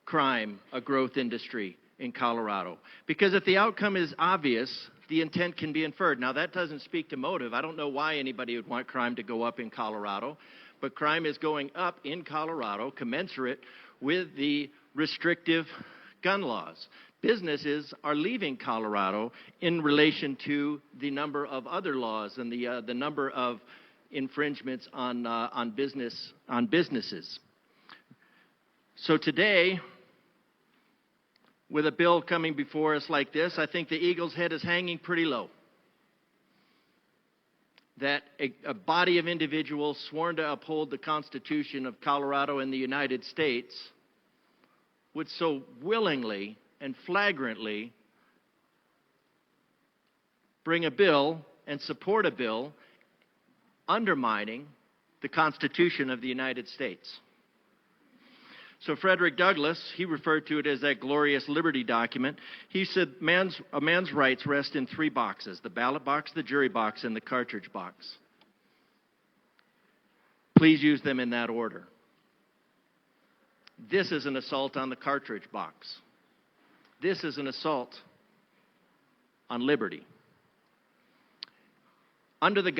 crime a growth industry in Colorado. Because if the outcome is obvious, the intent can be inferred. Now, that doesn't speak to motive. I don't know why anybody would want crime to go up in Colorado, but crime is going up in Colorado commensurate with the restrictive gun laws. Businesses are leaving Colorado in relation to the number of other laws and the number of infringements on businesses. So today, with a bill coming before us like this, I think the eagle's head is hanging pretty low. That a body of individuals sworn to uphold the Constitution of Colorado and the United States would so willingly and flagrantly bring a bill and support a bill undermining the Constitution of the United States. So Frederick Douglass, he referred to it as that glorious liberty document. He said a man's rights rest in 3 boxes: the ballot box, the jury box, and the cartridge box. Please use them in that order. This is an assault on the cartridge box. This is an assault on liberty. Under the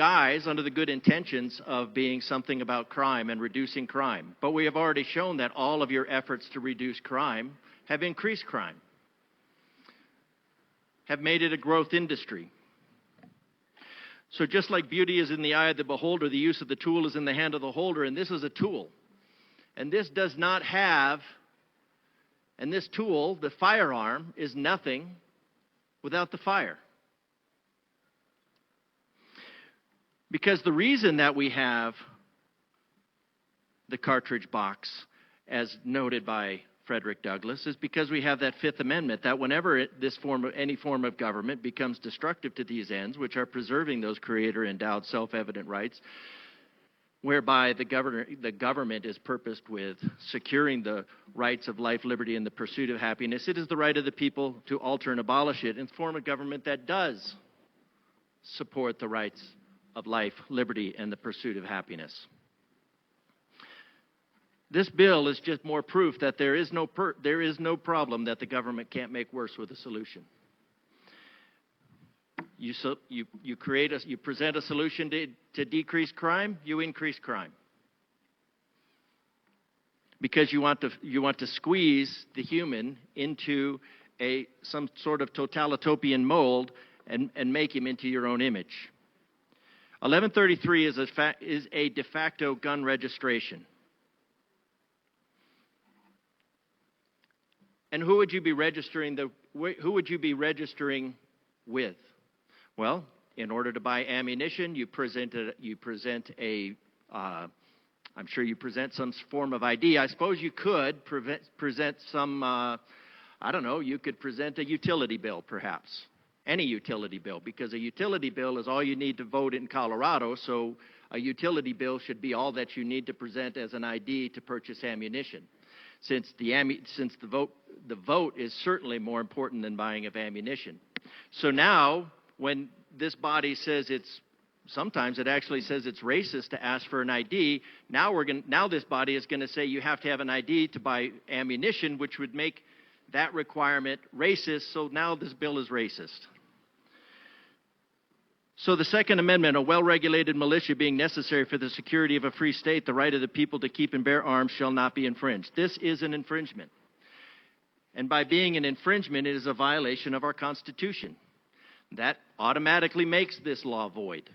good intentions of being something about crime and reducing crime. But we have already shown that all of your efforts to reduce crime have increased crime, have made it a growth industry. So just like beauty is in the eye of the beholder, the use of the tool is in the hand of the holder, and this is a tool. And this does not have, and this tool, the firearm, is nothing without the fire. Because the reason that we have the cartridge box, as noted by Frederick Douglass, is because we have that Fifth Amendment, that whenever any form of government becomes destructive to these ends, which are preserving those creator-endowed self-evident rights, whereby the government is purposed with securing the rights of life, liberty, and the pursuit of happiness, it is the right of the people to alter and abolish it and form a government that does support the rights of life, liberty, and the pursuit of happiness. This bill is just more proof that there is no problem that the government can't make worse with a solution. You present a solution to decrease crime, you increase crime. Because you want to squeeze the human into some sort of totalitarian mold and make him into your own image. 1133 is a de facto gun registration. And who would you be registering with? Well, in order to buy ammunition, I'm sure you present some form of ID. I suppose you could present some, you could present a utility bill, perhaps. Any utility bill, because a utility bill is all you need to vote in Colorado, so a utility bill should be all that you need to present as an ID to purchase ammunition. Since the vote is certainly more important than buying of ammunition. So now, when this body says sometimes it actually says it's racist to ask for an ID, now this body is going to say you have to have an ID to buy ammunition, which would make that requirement racist, so now this bill is racist. So the Second Amendment, a well-regulated militia being necessary for the security of a free state, the right of the people to keep and bear arms shall not be infringed. This is an infringement. And by being an infringement, it is a violation of our Constitution. That automatically makes this law void,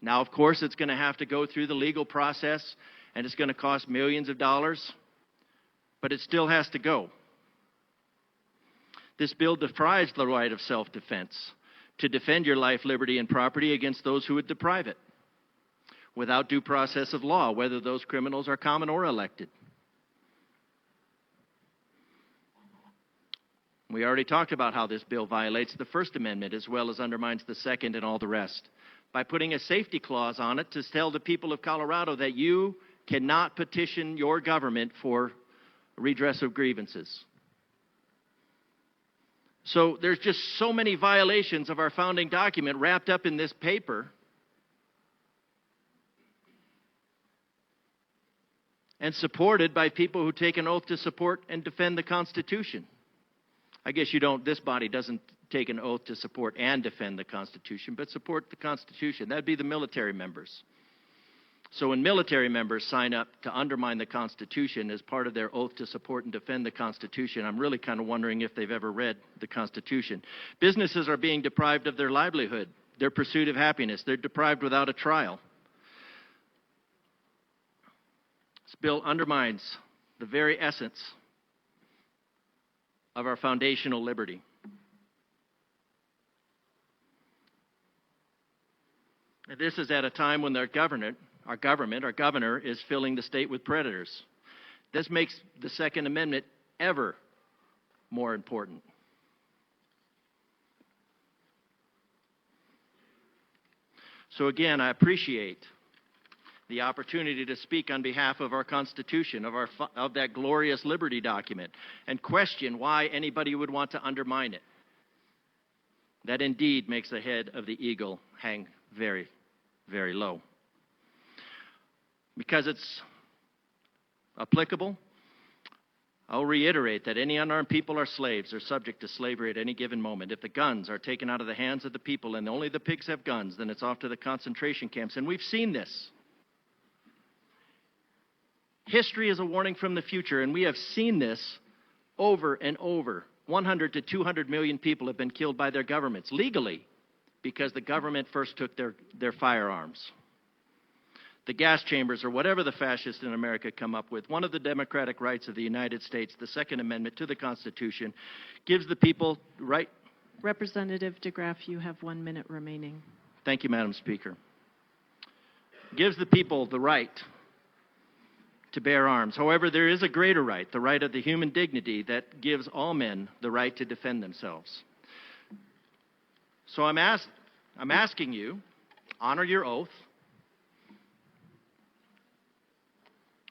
Now, of course, it's going to have to go through the legal process, and it's going to cost millions of dollars, but it still has to go. This bill deprives the right of self-defense to defend your life, liberty, and property against those who would deprive it without due process of law, whether those criminals are common or elected. We already talked about how this bill violates the First Amendment as well as undermines the Second and all the rest by putting a safety clause on it to tell the people of Colorado that you cannot petition your government for redress of grievances. So there's just so many violations of our founding document wrapped up in this paper. And supported by people who take an oath to support and defend the Constitution. I guess you don't, this body doesn't take an oath to support and defend the Constitution, but support the Constitution. That'd be the military members. So when military members sign up to undermine the Constitution as part of their oath to support and defend the Constitution, I'm really kind of wondering if they've ever read the Constitution. Businesses are being deprived of their livelihood, their pursuit of happiness. They're deprived without a trial. This bill undermines the very essence of our foundational liberty. And this is at a time when our governor is filling the state with predators. This makes the Second Amendment ever more important. So again, I appreciate the opportunity to speak on behalf of our Constitution, of that glorious liberty document, and question why anybody would want to undermine it. That indeed makes the head of the eagle hang very, very low. Because it's applicable, I'll reiterate that any unarmed people are slaves. They're subject to slavery at any given moment. If the guns are taken out of the hands of the people and only the pigs have guns, then it's off to the concentration camps. And we've seen this. History is a warning from the future, and we have seen this over and over. 100 to 200 million people have been killed by their governments, legally, because the government first took their firearms. The gas chambers, or whatever the fascists in America come up with, one of the democratic rights of the United States, the Second Amendment to the Constitution, gives the people right. Representative DeGraff, you have 1 minute remaining. Thank you, Madam Speaker. Gives the people the right to bear arms. However, there is a greater right, the right of the human dignity that gives all men the right to defend themselves. So I'm asking you, honor your oath.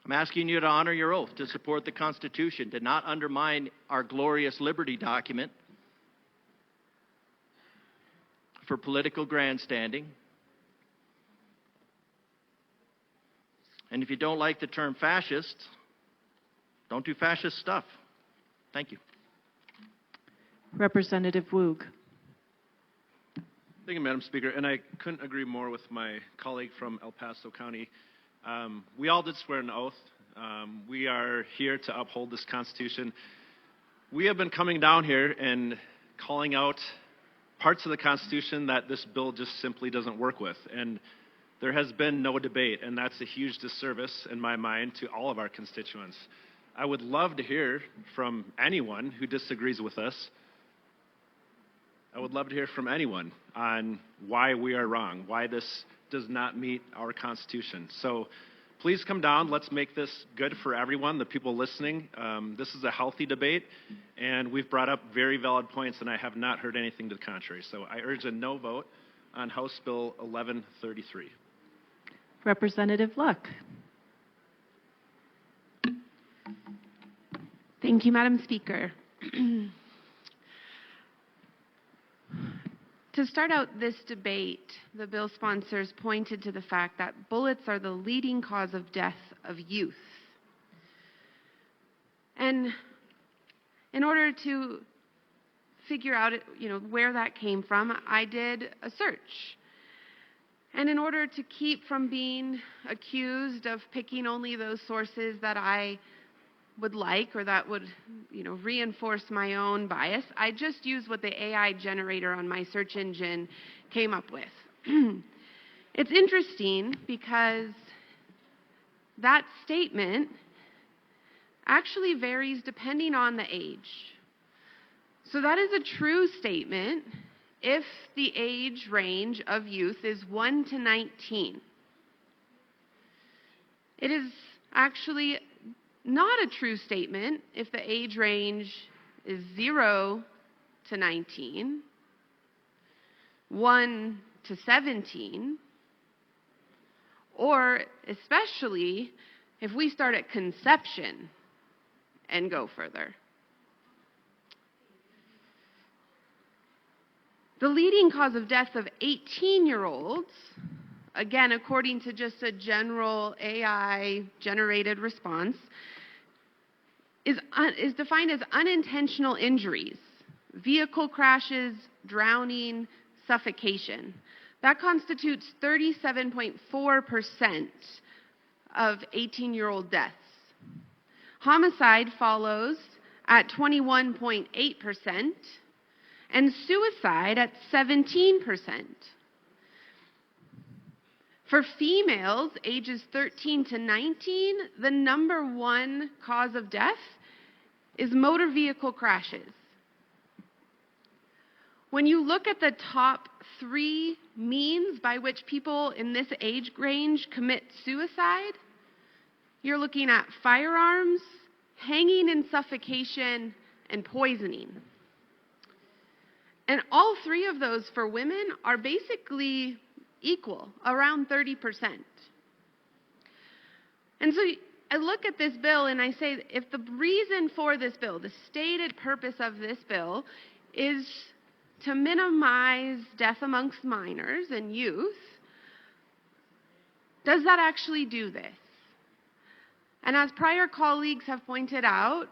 I'm asking you to honor your oath to support the Constitution, to not undermine our glorious liberty document for political grandstanding. And if you don't like the term fascist, don't do fascist stuff. Thank you. Representative Woog. Thank you, Madam Speaker. And I couldn't agree more with my colleague from El Paso County. We all did swear an oath. We are here to uphold this Constitution. We have been coming down here and calling out parts of the Constitution that this bill just simply doesn't work with. And there has been no debate, and that's a huge disservice in my mind to all of our constituents. I would love to hear from anyone who disagrees with us. I would love to hear from anyone on why we are wrong, why this does not meet our Constitution. So please come down. Let's make this good for everyone, the people listening. This is a healthy debate, and we've brought up very valid points, and I have not heard anything to the contrary. So I urge a no vote on House Bill 1133. Representative Luck. Thank you, Madam Speaker. To start out this debate, the bill sponsors pointed to the fact that bullets are the leading cause of death of youth. And in order to figure out, where that came from, I did a search. And in order to keep from being accused of picking only those sources that I would like or that would, reinforce my own bias, I just used what the AI generator on my search engine came up with. It's interesting because that statement actually varies depending on the age. So that is a true statement if the age range of youth is 1 to 19. It is actually not a true statement if the age range is 0 to 19, 1 to 17, or especially if we start at conception and go further. The leading cause of death of 18-year-olds, again, according to just a general AI-generated response, is defined as unintentional injuries, vehicle crashes, drowning, suffocation. That constitutes 37.4% of 18-year-old deaths. Homicide follows at 21.8%, and suicide at 17%. For females ages 13 to 19, the number one cause of death is motor vehicle crashes. When you look at the top 3 means by which people in this age range commit suicide, you're looking at firearms, hanging and suffocation, and poisoning. And all 3 of those for women are basically equal, around 30%. And so I look at this bill and I say, if the reason for this bill, the stated purpose of this bill, is to minimize death amongst minors and youth, does that actually do this? And as prior colleagues have pointed out,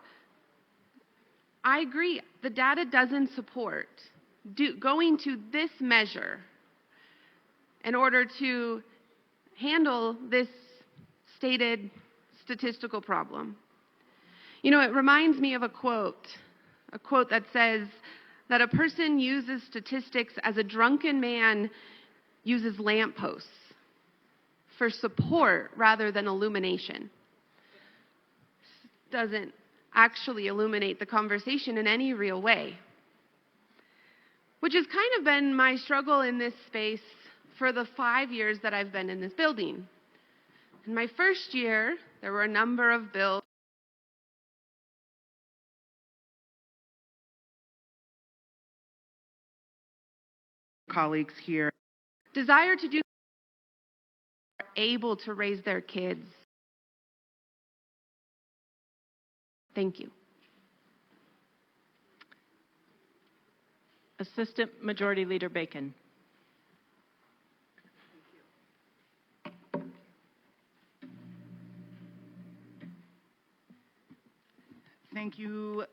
I agree, the data doesn't support going to this measure in order to handle this stated statistical problem. You know, it reminds me of a quote that says that a person uses statistics as a drunken man uses lampposts for support rather than illumination. Doesn't actually illuminate the conversation in any real way. Which has kind of been my struggle in this space for the 5 years that I've been in this building. In my first year, there were a number of bills colleagues here desire to do are able to raise their kids. Thank you. Assistant Majority Leader Bacon. Thank you.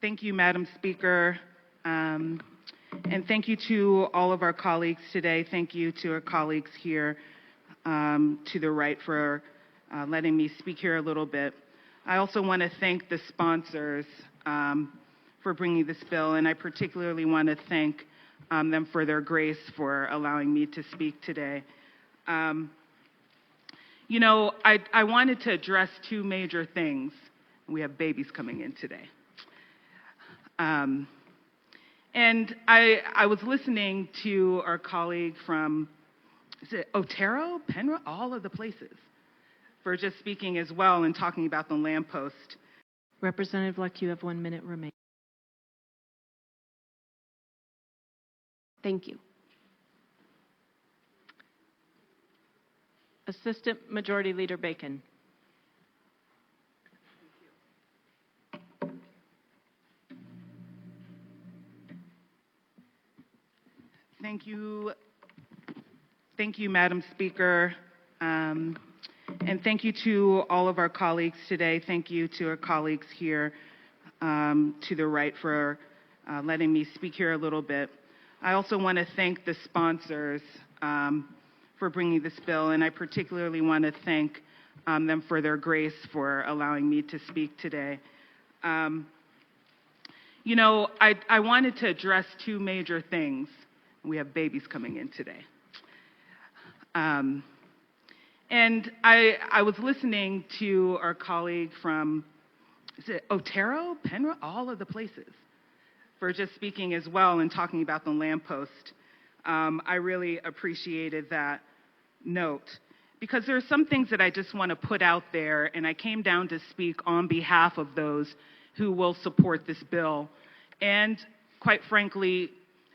Thank you, Madam Speaker. And thank you to all of our colleagues today. Thank you to our colleagues here to the right for letting me speak here a little bit. I also want to thank the sponsors for bringing this bill, and I particularly want to thank them for their grace for allowing me to speak today. You know, I wanted to address 2 major things. We have babies coming in today. And I was listening to our colleague from, is it Otero, Penrose, all of the places, for just speaking as well and talking about the lamppost. Representative Luck, you have 1 minute remaining. Thank you. Assistant Majority Leader Bacon. Thank you. Thank you, Madam Speaker. And thank you to all of our colleagues today. Thank you to our colleagues here to the right for letting me speak here a little bit. I also want to thank the sponsors for bringing this bill, and I particularly want to thank them for their grace for allowing me to speak today. You know, I wanted to address 2 major things. We have babies coming in today. And I was listening to our colleague from, is it Otero, Penrose, all of the places, for just speaking as well and talking about the lamppost. I really appreciated that note, because there are some things that I just want to put out there, and I came down to speak on behalf of those who will support this bill. And quite frankly,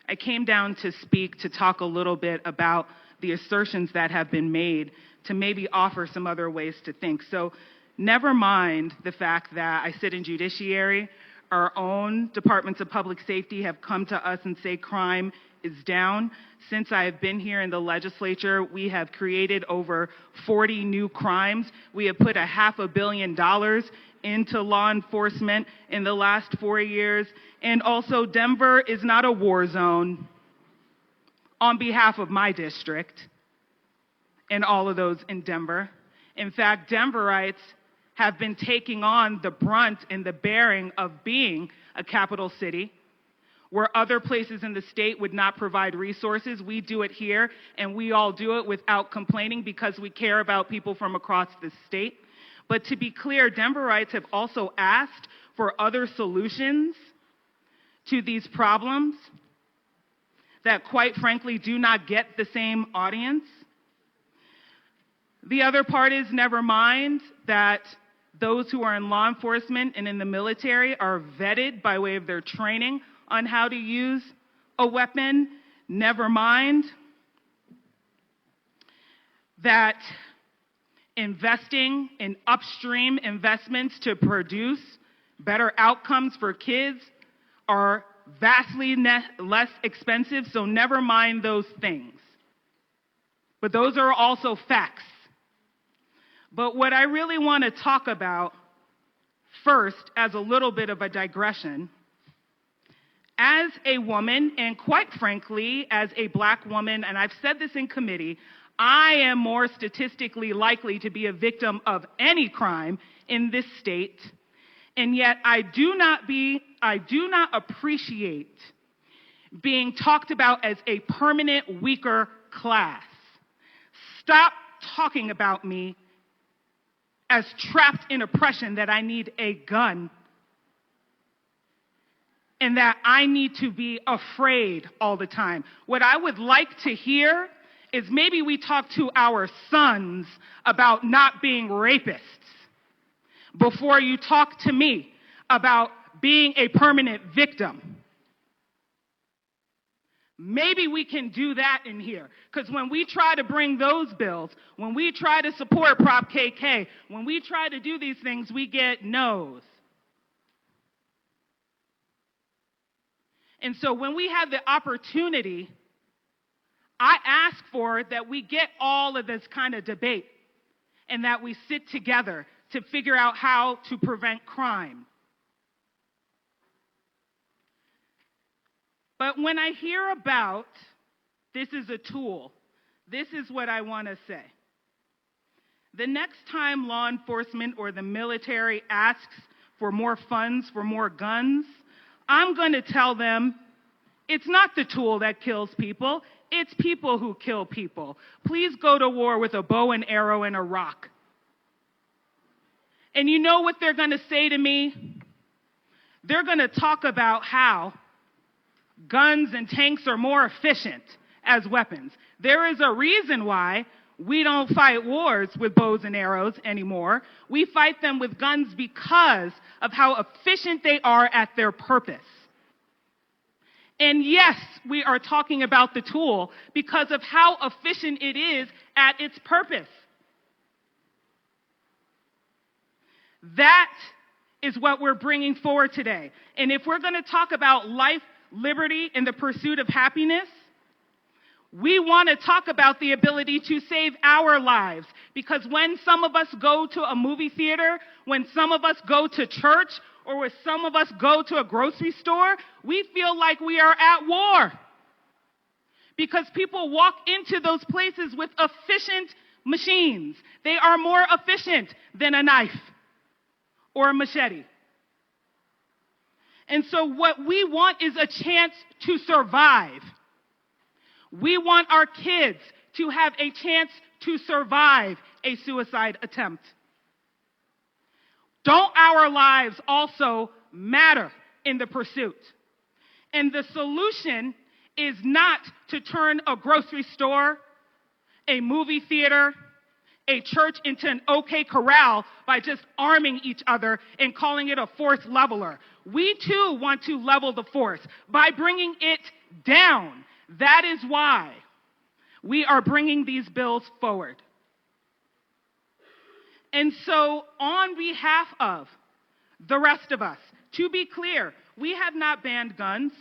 I came down to speak to talk a little bit about the assertions that have been made, to maybe offer some other ways to think. So never mind the fact that I sit in judiciary. Our own departments of public safety have come to us and say crime is down. Since I have been here in the legislature, we have created over 40 new crimes. We have put $500 million into law enforcement in the last 4 years. And also, Denver is not a war zone, on behalf of my district and all of those in Denver. In fact, Denverites have been taking on the brunt and the bearing of being a capital city. Where other places in the state would not provide resources, we do it here, and we all do it without complaining because we care about people from across the state. But to be clear, Denverites have also asked for other solutions to these problems that, quite frankly, do not get the same audience. The other part is, never mind that those who are in law enforcement and in the military are vetted by way of their training on how to use a weapon. Never mind that investing in upstream investments to produce better outcomes for kids are vastly less expensive, so never mind those things. But those are also facts. But what I really want to talk about first, as a little bit of a digression, as a woman, and quite frankly, as a black woman, and I've said this in committee, I am more statistically likely to be a victim of any crime in this state, and yet I do not appreciate being talked about as a permanent weaker class. Stop talking about me as trapped in oppression, that I need a gun and that I need to be afraid all the time. What I would like to hear is maybe we talk to our sons about not being rapists before you talk to me about being a permanent victim. Maybe we can do that in here. Because when we try to bring those bills, when we try to support Prop KK, when we try to do these things, we get no's. And so when we have the opportunity, I ask for that we get all of this kind of debate and that we sit together to figure out how to prevent crime. But when I hear about this is a tool, this is what I want to say. The next time law enforcement or the military asks for more funds, for more guns, I'm going to tell them it's not the tool that kills people, it's people who kill people. Please go to war with a bow and arrow and a rock. And you know what they're going to say to me? They're going to talk about how guns and tanks are more efficient as weapons. There is a reason why we don't fight wars with bows and arrows anymore. We fight them with guns because of how efficient they are at their purpose. And yes, we are talking about the tool because of how efficient it is at its purpose. That is what we're bringing forward today. And if we're going to talk about life, liberty, and the pursuit of happiness, we want to talk about the ability to save our lives. Because when some of us go to a movie theater, when some of us go to church, or when some of us go to a grocery store, we feel like we are at war. Because people walk into those places with efficient machines. They are more efficient than a knife or a machete. And so what we want is a chance to survive. We want our kids to have a chance to survive a suicide attempt? Don't our lives also matter in the pursuit? And the solution is not to turn a grocery store, a movie theater, a church into an OK corral by just arming each other and calling it a fourth leveler. We too want to level the force by bringing it down. That is why we are bringing these bills forward. And so, on behalf of the rest of us, to be clear, we have not banned guns.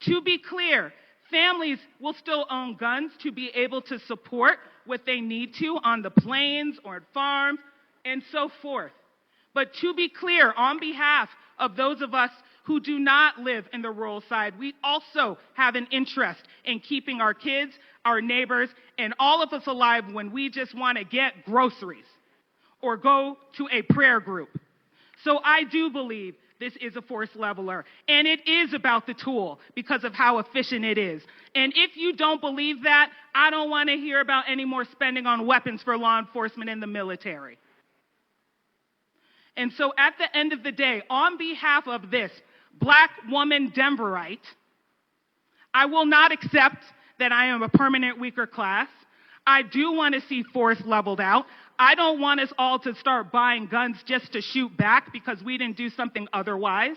To be clear, families will still own guns to be able to support what they need to on the plains or at farms and so forth. But to be clear, on behalf of those of us who do not live in the rural side, we also have an interest in keeping our kids, our neighbors, and all of us alive when we just want to get groceries or go to a prayer group. So I do believe this is a force leveler, and it is about the tool because of how efficient it is. And if you don't believe that, I don't want to hear about any more spending on weapons for law enforcement and the military. And so at the end of the day, on behalf of this black woman Denverite, I will not accept that I am a permanent weaker class. I do want to see force leveled out. I don't want us all to start buying guns just to shoot back because we didn't do something otherwise.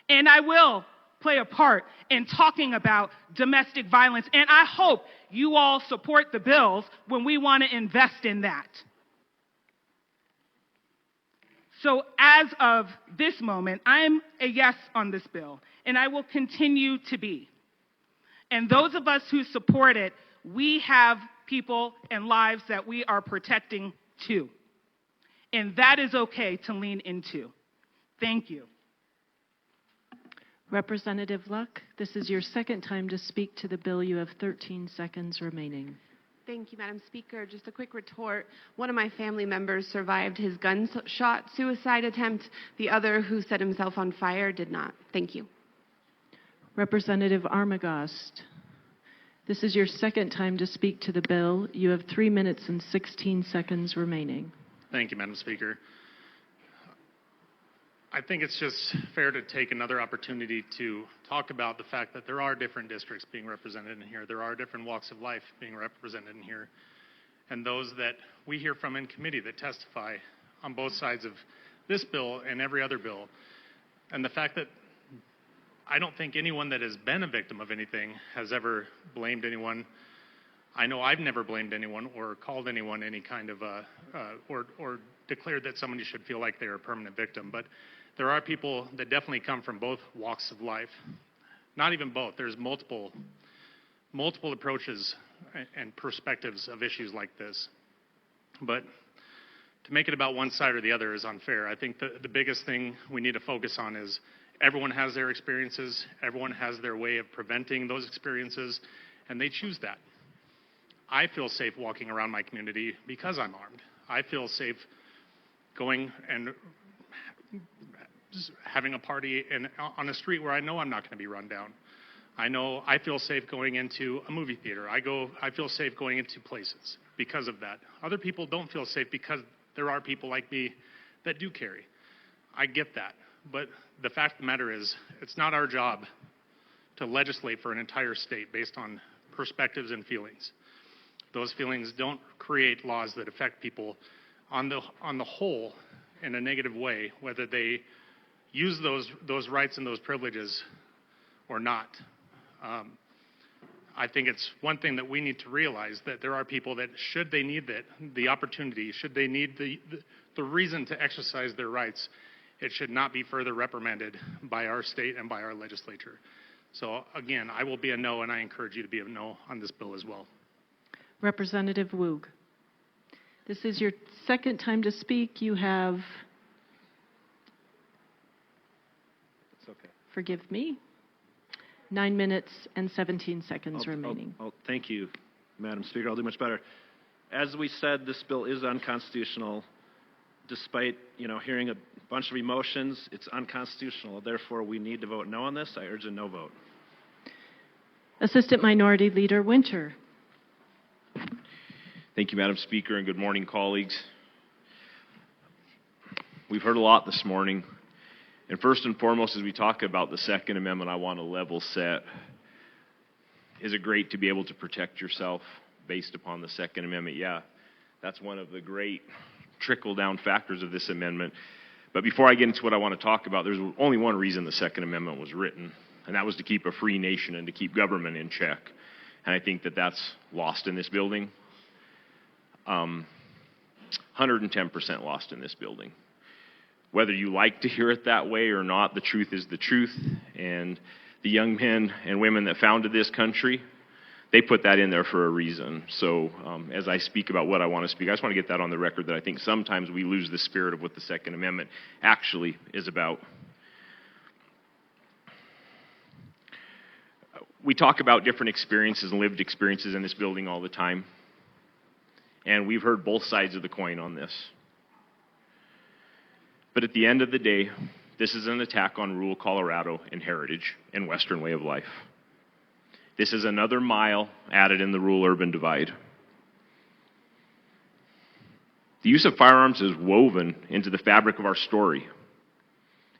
And I will play a part in talking about domestic violence. And I hope you all support the bills when we want to invest in that. So as of this moment, I'm a yes on this bill, and I will continue to be. And those of us who support it, we have people and lives that we are protecting too. And that is okay to lean into. Thank you. Representative Luck, this is your second time to speak to the bill. You have 13 seconds remaining. Thank you, Madam Speaker. Just a quick retort. One of my family members survived his gunshot suicide attempt. The other, who set himself on fire, did not. Thank you. Representative Armagost, this is your second time to speak to the bill. You have 3 minutes and 16 seconds remaining. Thank you, Madam Speaker. I think it's just fair to take another opportunity to talk about the fact that there are different districts being represented in here. There are different walks of life being represented in here. And those that we hear from in committee that testify on both sides of this bill and every other bill. And the fact that I don't think anyone that has been a victim of anything has ever blamed anyone. I know I've never blamed anyone or called anyone any kind of or declared that somebody should feel like they're a permanent victim. But there are people that definitely come from both walks of life. Not even both. There's multiple approaches and perspectives of issues like this. But to make it about one side or the other is unfair. I think the biggest thing we need to focus on is everyone has their experiences, everyone has their way of preventing those experiences, and they choose that. I feel safe walking around my community because I'm armed. I feel safe going and just having a party on a street where I know I'm not going to be run down. I feel safe going into a movie theater. I feel safe going into places because of that. Other people don't feel safe because there are people like me that do carry. I get that. But the fact of the matter is, it's not our job to legislate for an entire state based on perspectives and feelings. Those feelings don't create laws that affect people on the whole in a negative way, whether they use those rights and those privileges or not. I think it's one thing that we need to realize, that there are people that, should they need the opportunity, should they need the reason to exercise their rights, it should not be further reprimanded by our state and by our legislature. So again, I will be a no, and I encourage you to be a no on this bill as well. Representative Woog, this is your second time to speak. You have, It's okay. forgive me, 9 minutes and 17 seconds remaining. Thank you, Madam Speaker. I'll do much better. As we said, this bill is unconstitutional. Despite, hearing a bunch of emotions, it's unconstitutional. Therefore, we need to vote no on this. I urge a no vote. Assistant Minority Leader Winter. Thank you, Madam Speaker, and good morning, colleagues. We've heard a lot this morning. And first and foremost, as we talk about the Second Amendment, I want to level set. Is it great to be able to protect yourself based upon the Second Amendment? Yeah, that's one of the great trickle-down factors of this amendment. But before I get into what I want to talk about, there's only one reason the Second Amendment was written, and that was to keep a free nation and to keep government in check. And I think that that's lost in this building. 110% lost in this building. Whether you like to hear it that way or not, the truth is the truth. And the young men and women that founded this country, they put that in there for a reason. So as I speak about what I want to speak, I just want to get that on the record that I think sometimes we lose the spirit of what the Second Amendment actually is about. We talk about different experiences and lived experiences in this building all the time. And we've heard both sides of the coin on this. But at the end of the day, this is an attack on rural Colorado and heritage and Western way of life. This is another mile added in the rural-urban divide. The use of firearms is woven into the fabric of our story.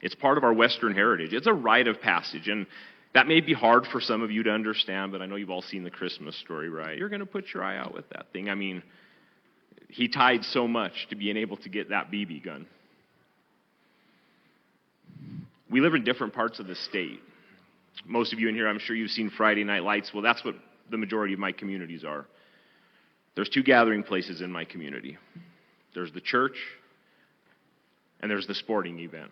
It's part of our Western heritage. It's a rite of passage, and that may be hard for some of you to understand, but I know you've all seen the Christmas story, right? You're going to put your eye out with that thing. I mean, he tied so much to being able to get that BB gun. We live in different parts of the state. Most of you in here, I'm sure you've seen Friday Night Lights. Well, that's what the majority of my communities are. There's two gathering places in my community. There's the church, and there's the sporting event.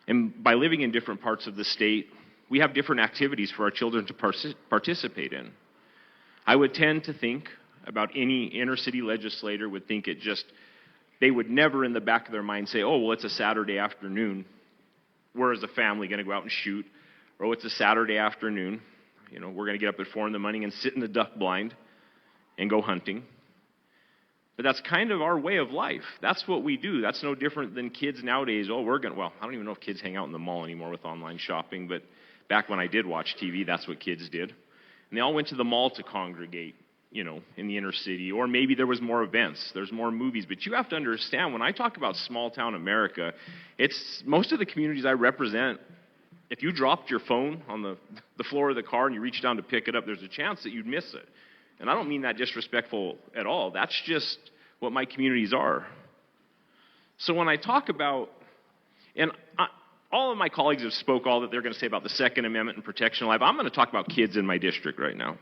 And by living in different parts of the state, we have different activities for our children to participate in. I would tend to think about any inner city legislator would think they would never in the back of their mind say, oh, well, it's a Saturday afternoon. We're as a family going to go out and shoot. Or it's a Saturday afternoon. We're going to get up at 4 in the morning and sit in the duck blind and go hunting. But that's kind of our way of life. That's what we do. That's no different than kids nowadays. I don't even know if kids hang out in the mall anymore with online shopping, but back when I did watch TV, that's what kids did. And they all went to the mall to congregate, in the inner city. Or maybe there was more events. There's more movies. But you have to understand, when I talk about small-town America, it's most of the communities I represent, if you dropped your phone on the floor of the car and you reached down to pick it up, there's a chance that you'd miss it. And I don't mean that disrespectful at all. That's just what my communities are. So when I talk about, all of my colleagues have spoke all that they're going to say about the Second Amendment and protection of life. I'm going to talk about kids in my district right now.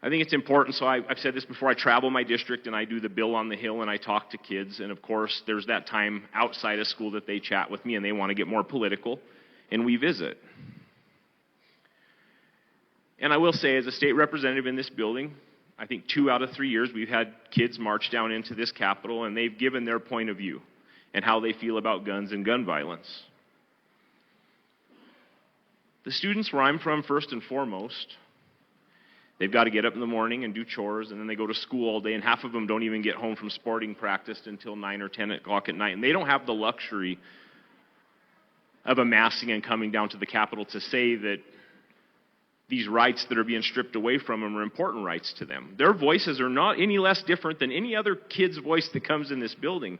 I think it's important, so I've said this before, I travel my district and I do the Bill on the Hill and I talk to kids, and of course there's that time outside of school that they chat with me and they want to get more political, and we visit. And I will say, as a state representative in this building, I think 2 out of 3 years we've had kids march down into this Capitol and they've given their point of view and how they feel about guns and gun violence. The students where I'm from, first and foremost, they've got to get up in the morning and do chores, and then they go to school all day, and half of them don't even get home from sporting practice until 9 or 10 o'clock at night. And they don't have the luxury of amassing and coming down to the Capitol to say that these rights that are being stripped away from them are important rights to them. Their voices are not any less different than any other kid's voice that comes in this building.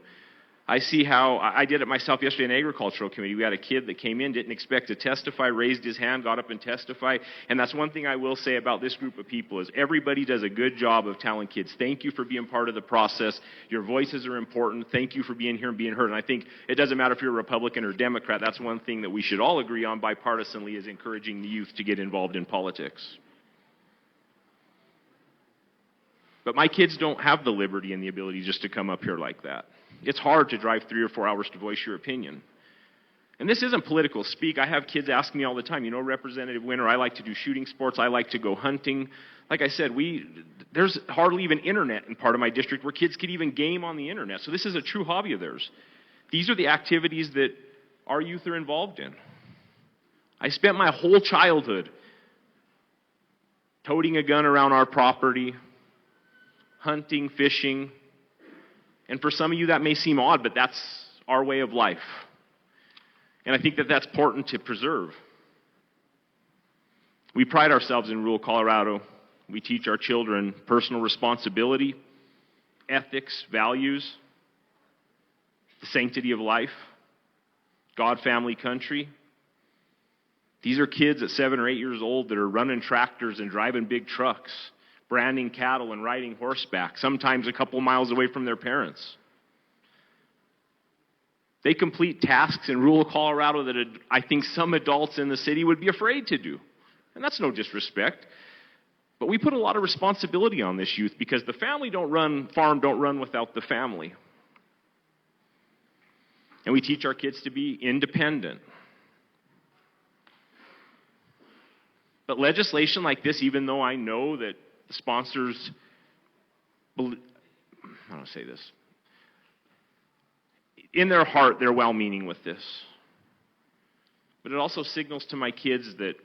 I see how, I did it myself yesterday in agricultural committee. We had a kid that came in, didn't expect to testify, raised his hand, got up and testified. And that's one thing I will say about this group of people is everybody does a good job of telling kids, thank you for being part of the process. Your voices are important. Thank you for being here and being heard. And I think it doesn't matter if you're a Republican or Democrat. That's one thing that we should all agree on bipartisanly is encouraging the youth to get involved in politics. But my kids don't have the liberty and the ability just to come up here like that. It's hard to drive 3 or 4 hours to voice your opinion. And this isn't political speak. I have kids ask me all the time, Representative Winter, I like to do shooting sports. I like to go hunting. Like I said, there's hardly even internet in part of my district where kids could even game on the internet. So this is a true hobby of theirs. These are the activities that our youth are involved in. I spent my whole childhood toting a gun around our property, hunting, fishing. And for some of you that may seem odd, but that's our way of life. And I think that that's important to preserve. We pride ourselves in rural Colorado. We teach our children personal responsibility, ethics, values, the sanctity of life, God, family, country. These are kids at 7 or 8 years old that are running tractors and driving big trucks, branding cattle and riding horseback, sometimes a couple miles away from their parents. They complete tasks in rural Colorado that I think some adults in the city would be afraid to do. And that's no disrespect. But we put a lot of responsibility on this youth because the farm don't run without the family. And we teach our kids to be independent. But legislation like this, even though I know that the sponsors, how do I say this? In their heart, they're well-meaning with this. But it also signals to my kids that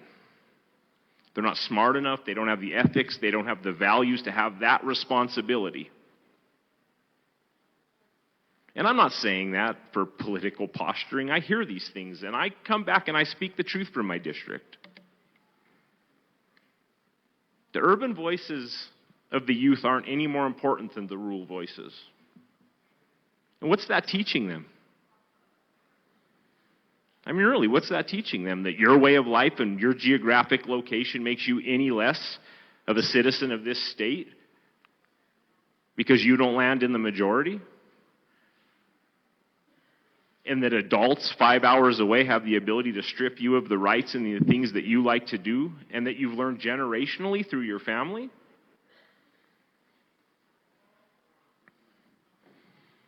they're not smart enough, they don't have the ethics, they don't have the values to have that responsibility. And I'm not saying that for political posturing. I hear these things, and I come back and I speak the truth from my district. The urban voices of the youth aren't any more important than the rural voices. And what's that teaching them? I mean, really, what's that teaching them? That your way of life and your geographic location makes you any less of a citizen of this state because you don't land in the majority? And that adults 5 hours away have the ability to strip you of the rights and the things that you like to do and that you've learned generationally through your family?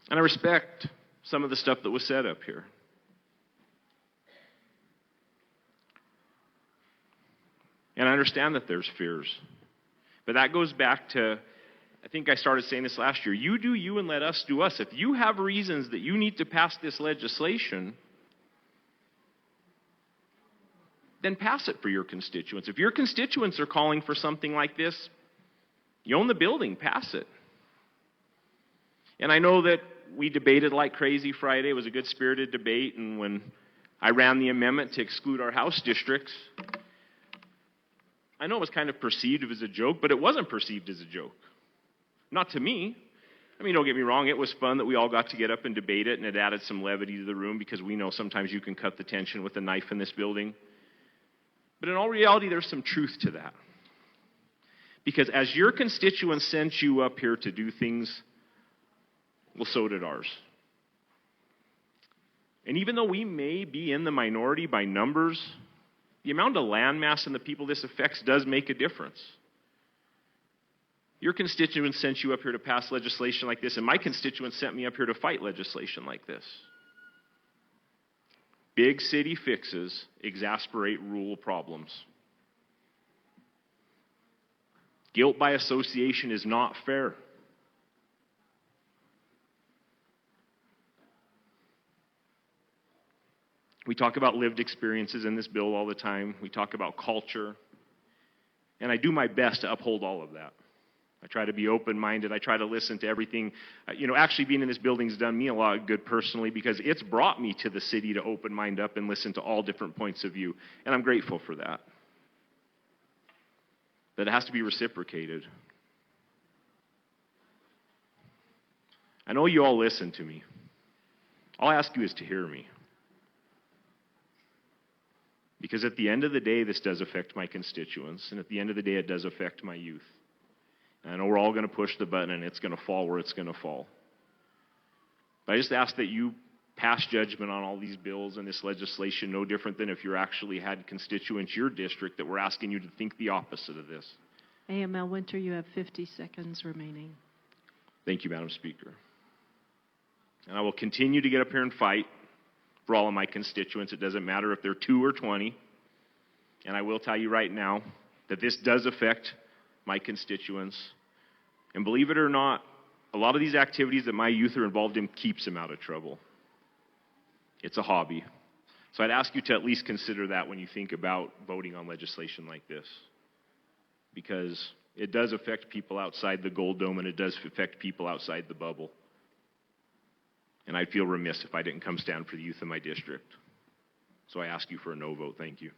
And I respect some of the stuff that was said up here. And I understand that there's fears. But that goes back to, I think I started saying this last year, you do you and let us do us. If you have reasons that you need to pass this legislation, then pass it for your constituents. If your constituents are calling for something like this, you own the building, pass it. And I know that we debated like crazy Friday. It was a good spirited debate, and when I ran the amendment to exclude our House districts, I know it was kind of perceived as a joke, but it wasn't perceived as a joke. Not to me. I mean, don't get me wrong, it was fun that we all got to get up and debate it, and it added some levity to the room because we know sometimes you can cut the tension with a knife in this building. But in all reality, there's some truth to that. Because as your constituents sent you up here to do things, well, so did ours. And even though we may be in the minority by numbers, the amount of landmass and the people this affects does make a difference. Your constituents sent you up here to pass legislation like this, and my constituents sent me up here to fight legislation like this. Big city fixes exasperate rural problems. Guilt by association is not fair. We talk about lived experiences in this bill all the time. We talk about culture. And I do my best to uphold all of that. I try to be open-minded. I try to listen to everything. Actually being in this building has done me a lot of good personally because it's brought me to the city to open mind up and listen to all different points of view. And I'm grateful for that. But it has to be reciprocated. I know you all listen to me. All I ask you is to hear me. Because at the end of the day, this does affect my constituents, and at the end of the day, it does affect my youth. And I know we're all going to push the button, and it's going to fall where it's going to fall. But I just ask that you pass judgment on all these bills and this legislation no different than if you actually had constituents, your district, that were asking you to think the opposite of this. AML Winter, you have 50 seconds remaining. Thank you, Madam Speaker. And I will continue to get up here and fight for all of my constituents. It doesn't matter if they're 2 or 20. And I will tell you right now that this does affect my constituents. And believe it or not, a lot of these activities that my youth are involved in keeps them out of trouble. It's a hobby. So I'd ask you to at least consider that when you think about voting on legislation like this. Because it does affect people outside the Gold Dome, and it does affect people outside the bubble. And I'd feel remiss if I didn't come stand for the youth of my district. So I ask you for a no vote. Thank you.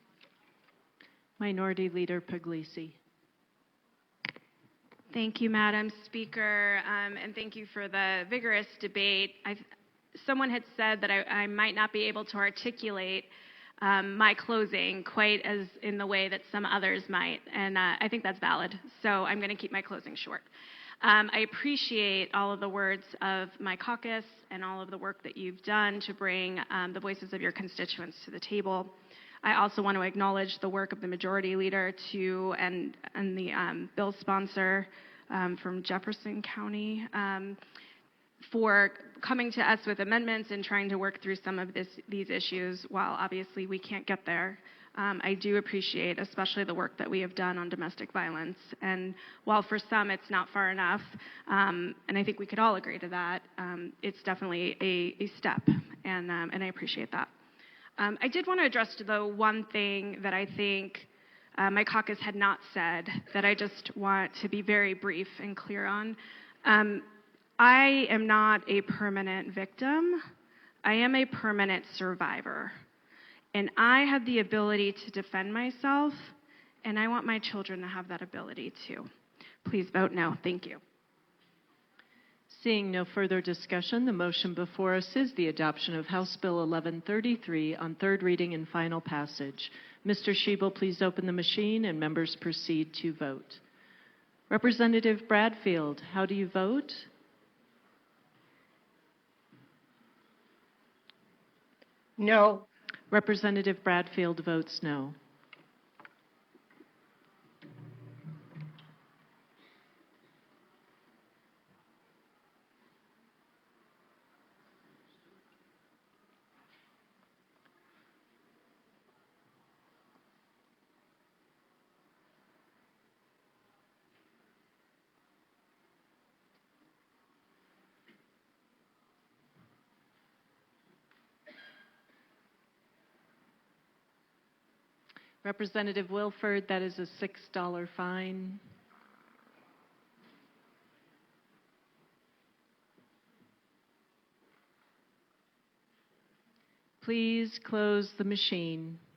Minority Leader Puglisi. Thank you, Madam Speaker, and thank you for the vigorous debate. Someone had said that I might not be able to articulate my closing quite as in the way that some others might, and I think that's valid, so I'm going to keep my closing short. I appreciate all of the words of my caucus and all of the work that you've done to bring the voices of your constituents to the table. I also want to acknowledge the work of the Majority Leader and the bill sponsor from Jefferson County for coming to us with amendments and trying to work through some of these issues while obviously we can't get there. I do appreciate especially the work that we have done on domestic violence. And while for some it's not far enough, and I think we could all agree to that, it's definitely a step, and I appreciate that. I did want to address, though, one thing that I think my caucus had not said that I just want to be very brief and clear on. I am not a permanent victim. I am a permanent survivor. And I have the ability to defend myself, and I want my children to have that ability too. Please vote no. Thank you. Seeing no further discussion, the motion before us is the adoption of House Bill 1133 on third reading and final passage. Mr. Schiebel, please open the machine and members proceed to vote. Representative Bradfield, how do you vote? No. Representative Bradfield votes no. Representative Wilford, that is a $6 fine. Please close the machine.